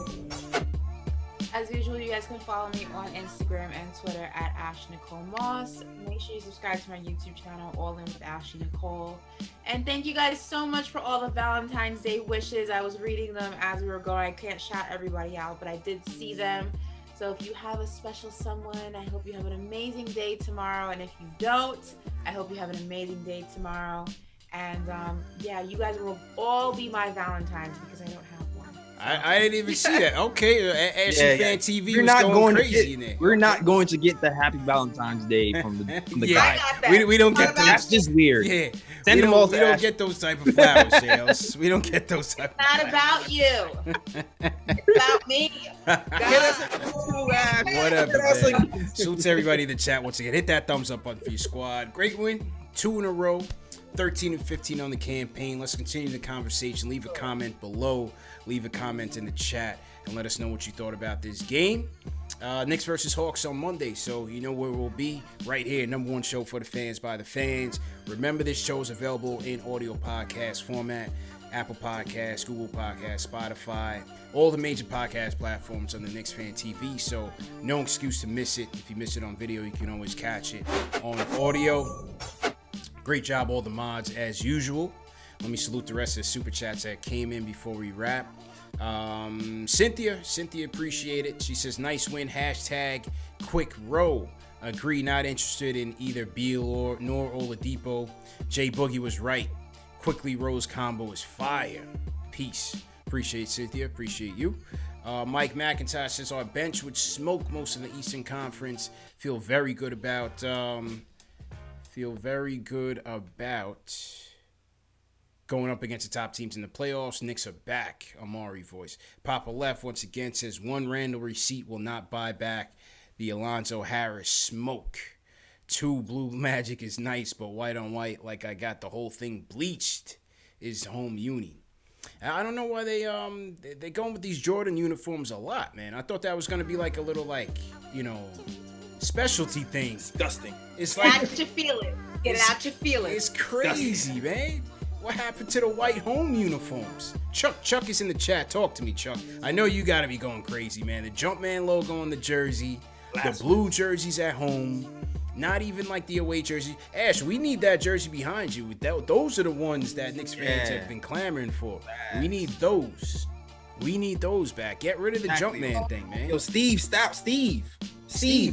As usual, you guys can follow me on Instagram and Twitter at @AshNicoleMoss. Make sure you subscribe to my YouTube channel, All In with Ashley Nicole. And thank you guys so much for all the Valentine's Day wishes. I was reading them as we were going. I can't shout everybody out, but I did see them. So if you have a special someone, I hope you have an amazing day tomorrow. And if you don't, I hope you have an amazing day tomorrow. And you guys will all be my Valentines because I don't have one. I didn't even see that. Okay, CashApp was going crazy in there. We're not going to get the Happy Valentine's Day from the guy. We don't get those. That's just weird. Yeah, send them all. We don't get those type of flowers, Shales. We don't get those type. It's not about you. It's about me. Whatever. Man. Salute to everybody in the chat once again. Hit that thumbs up button for your squad. Great win, 2 in a row. 13-15 on the campaign. Let's continue the conversation. Leave a comment below. Leave a comment in the chat and let us know what you thought about this game. Knicks versus Hawks on Monday. So you know where we'll be right here. Number one show for the fans by the fans. Remember, this show is available in audio podcast format. Apple Podcasts, Google Podcasts, Spotify, all the major podcast platforms on the KnicksFanTV. So no excuse to miss it. If you miss it on video, you can always catch it on audio. Great job, all the mods, as usual. Let me salute the rest of the super chats that came in before we wrap. Cynthia, appreciate it. She says, nice win, #quick row. Agree, not interested in either Beal nor Oladipo. Jay Boogie was right. Quickly Rose combo is fire. Peace. Appreciate Cynthia, appreciate you. Mike McIntosh says, our bench would smoke most of the Eastern Conference. Feel very good about going up against the top teams in the playoffs. Knicks are back. Amari voice. Papa Left once again says, one Randle receipt will not buy back the Alonzo Harris smoke. 2 Blue Magic is nice, but white on white, like I got the whole thing bleached, is home uni. I don't know why they're going with these Jordan uniforms a lot, man. I thought that was going to be like a little, specialty thing. Disgusting. It's like, get out your feelings. Get it out your feelings. It's crazy, man. What happened to the white home uniforms? Chuck is in the chat. Talk to me, Chuck. I know you got to be going crazy, man. The Jumpman logo on the jersey, the blue jerseys at home, not even like the away jersey. Ash, we need that jersey behind you. Those are the ones that Knicks fans have been clamoring for. We need those. We need those back. Get rid of the Jumpman thing, man. Yo, Steve, stop, Steve,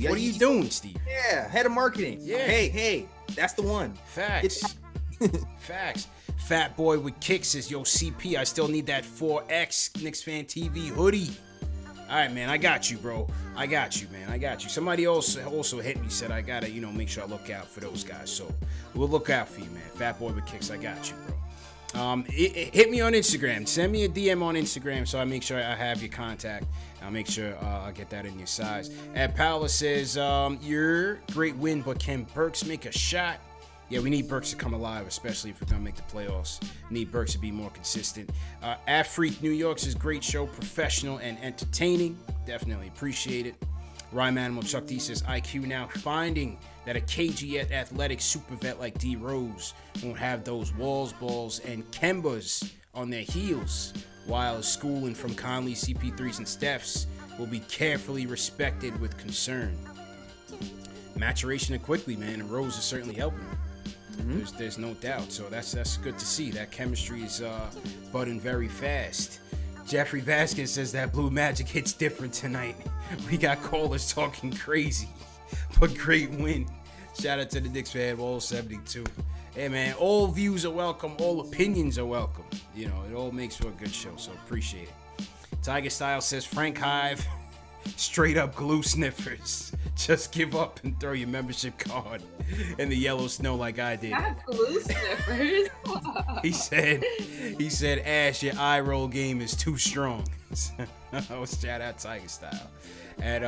what are you doing, Steve? Yeah, head of marketing. Yeah. Hey, that's the one. Facts. Fat Boy with Kicks says, yo, CP, I still need that 4X KnicksFanTV hoodie. All right, man, I got you, bro. I got you, man. I got you. Somebody else also hit me, said I gotta, make sure I look out for those guys. So we'll look out for you, man. Fat Boy with Kicks, I got you, bro. Hit me on Instagram. Send me a DM on Instagram so I make sure I have your contact. I'll make sure I'll get that in your size. Ed Paula says, you're great win, but can Burks make a shot? Yeah, we need Burks to come alive, especially if we're going to make the playoffs. Need Burks to be more consistent. Afreak New York says, great show, professional and entertaining. Definitely appreciate it. Rhyme Animal Chuck D says, IQ now finding that a cagey yet athletic super vet like D Rose won't have those walls, balls, and Kembas on their heels, while schooling from Conley, CP3s, and Stephs will be carefully respected with concern. Maturation of Quickley, man, and Rose is certainly helping him. There's no doubt. So that's good to see. That chemistry is budding very fast. Jeffrey Vasquez says that Blue Magic hits different tonight. We got callers talking crazy, but great win. Shout out to the Knicks fan, Wall 72. Hey man, all views are welcome, all opinions are welcome. It all makes for a good show, so appreciate it. Tiger Style says Frank Hive, straight up glue sniffers. Just give up and throw your membership card in the yellow snow like I did. Not glue sniffers. He said, Ash, your eye roll game is too strong. Shout out Tiger Style. And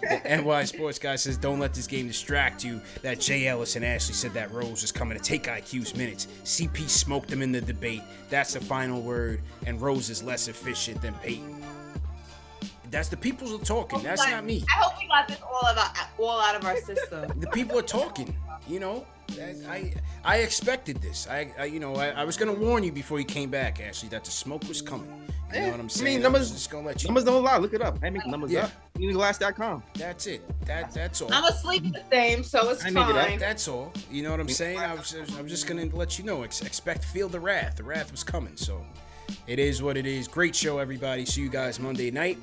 the NY Sports Guy says, don't let this game distract you. That Jay Ellis and Ashley said that Rose is coming to take IQ's minutes. CP smoked them in the debate. That's the final word. And Rose is less efficient than Payton. That's the people are talking. That's not me. I hope we got this all out of our system. The people are talking. I expected this. I was gonna warn you before you came back, Ashley, that the smoke was coming. You know what I'm saying? Numbers, just gonna let you. Numbers don't lie. Look it up. I make numbers up. Glass.com. That's it. That's all. I'm asleep the same, so it's fine. That's all. You know what I'm saying? I'm just gonna let you know. Feel the wrath. The wrath was coming. So it is what it is. Great show, everybody. See you guys Monday night.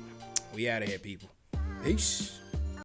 We out of here, people. Peace.